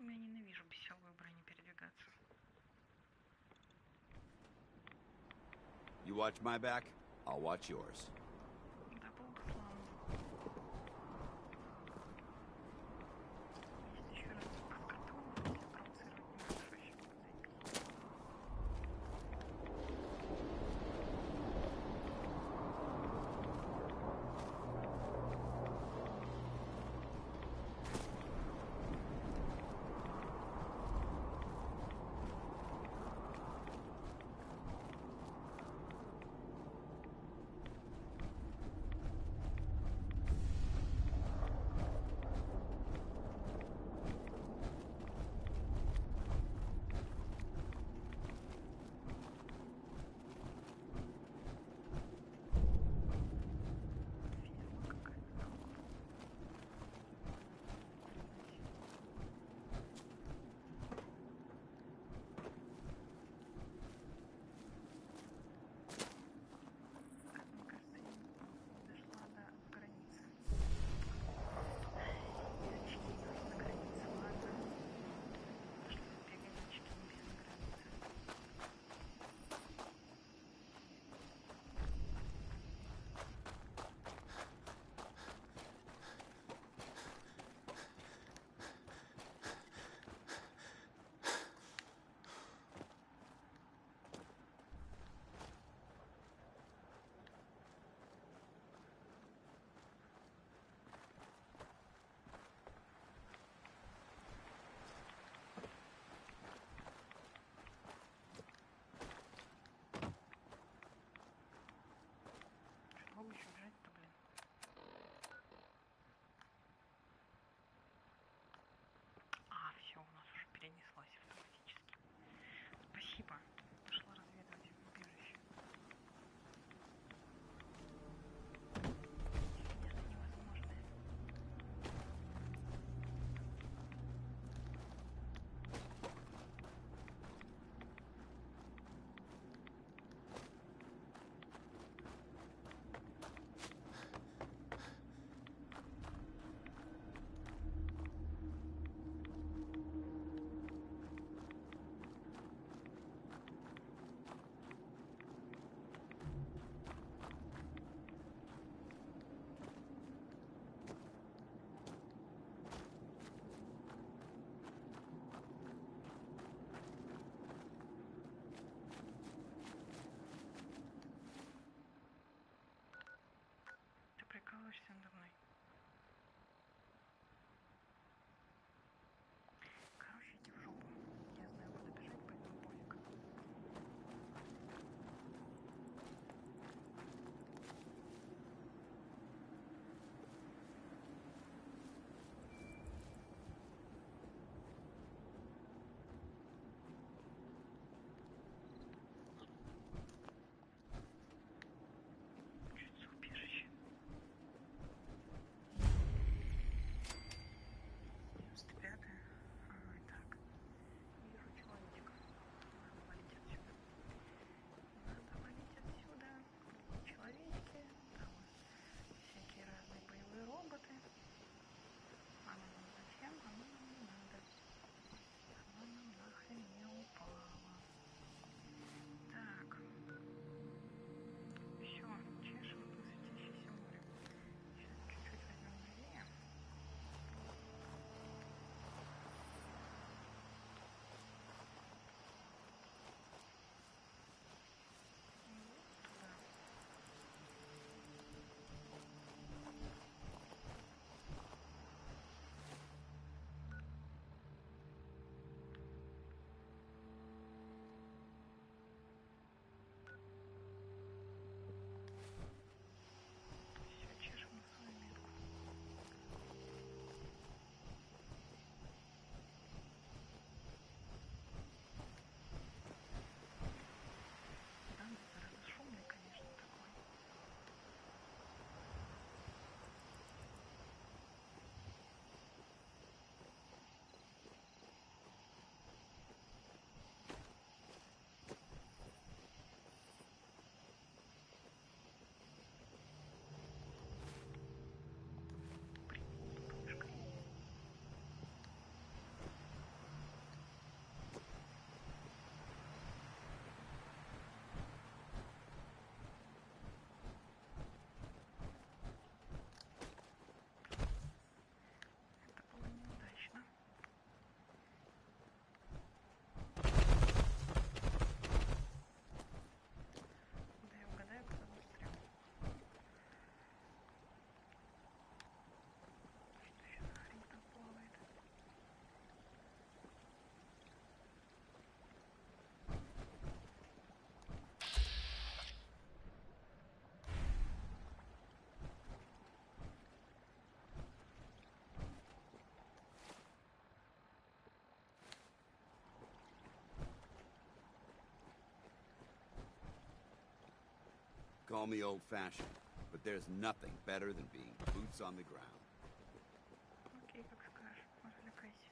Поэтому я ненавижу без всего выбора не передвигаться. You watch my back, I'll watch yours. Да был бы славно. Есть еще раз подкатываться, если провоцировать не можешь, вообще будет заебись. Могу еще взять-то, блин. А, все, у нас уже перенеслась автоматически. Спасибо. Пошла разведывать убежище. Это невозможное. Call me old-fashioned, but there's nothing better than being boots on the ground. Окей, как скажешь. Развлекайся.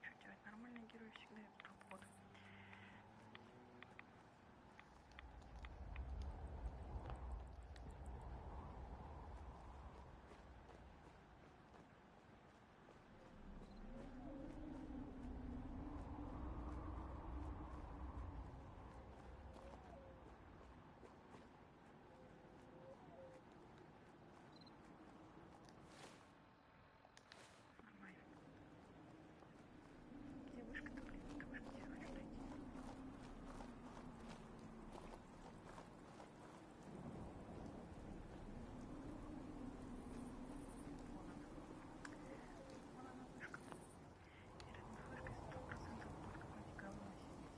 Что делать? Нормальные герои всегда идут в обход. Нормально. Где вышка-то, блин? До вышки я хочу дойти. Вон она. Вон она вышка. И рядом с вышкой 100% будет какое-нибудь говно сидеть.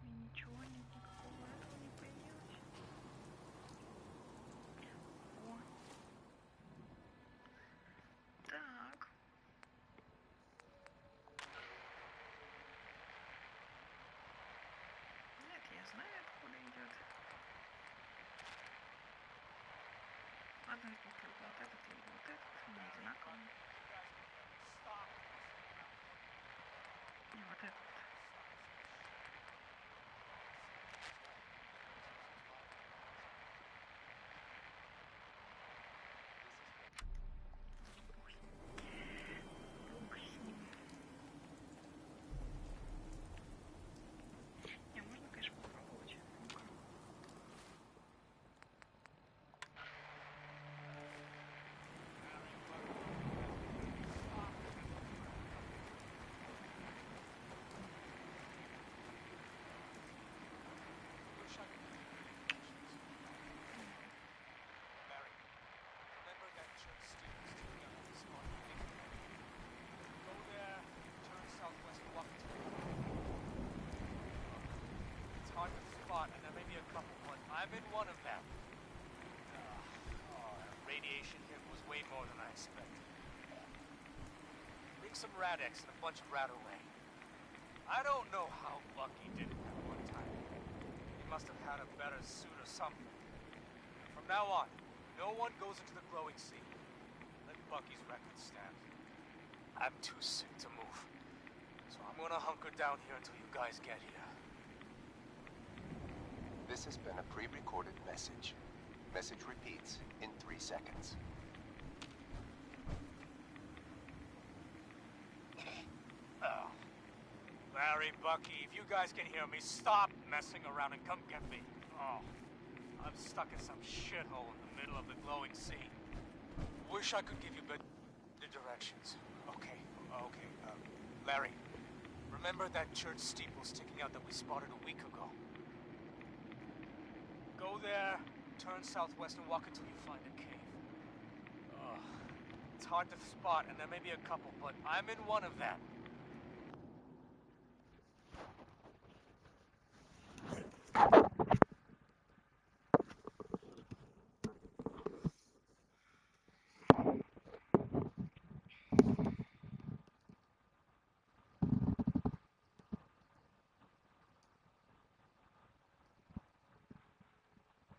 И ничего, нет никакого этого не появилось. О. Так. Нет, я знаю, откуда идет. Ладно, возьму либо вот этот, либо вот этот. Мне одинаково. Не, вот этот. Бог с ним. Бог с ним. Не, можно, конечно, попробовать. Ну-ка. It's hard to spot, and there may be a couple, but I'm in one of them. Radiation hit was way more than I expected. Bring some Rad-X and a bunch of Rat-Away. I don't know how Bucky did it that one time. He must have had a better suit or something. From now on, no one goes into the glowing sea. Let Bucky's record stand. I'm too sick to move. So I'm gonna hunker down here until you guys get here. This has been a pre-recorded message. Message repeats in 3 seconds. Oh. Larry, Bucky, if you guys can hear me, stop messing around and come get me. Oh. I'm stuck in some shithole in the middle of the glowing sea. Wish I could give you better directions. Okay. Larry, remember that church steeple sticking out that we spotted a week ago? Go there, Turn southwest and walk until you find a cave. It's hard to spot, and there may be a couple, but I'm in one of them.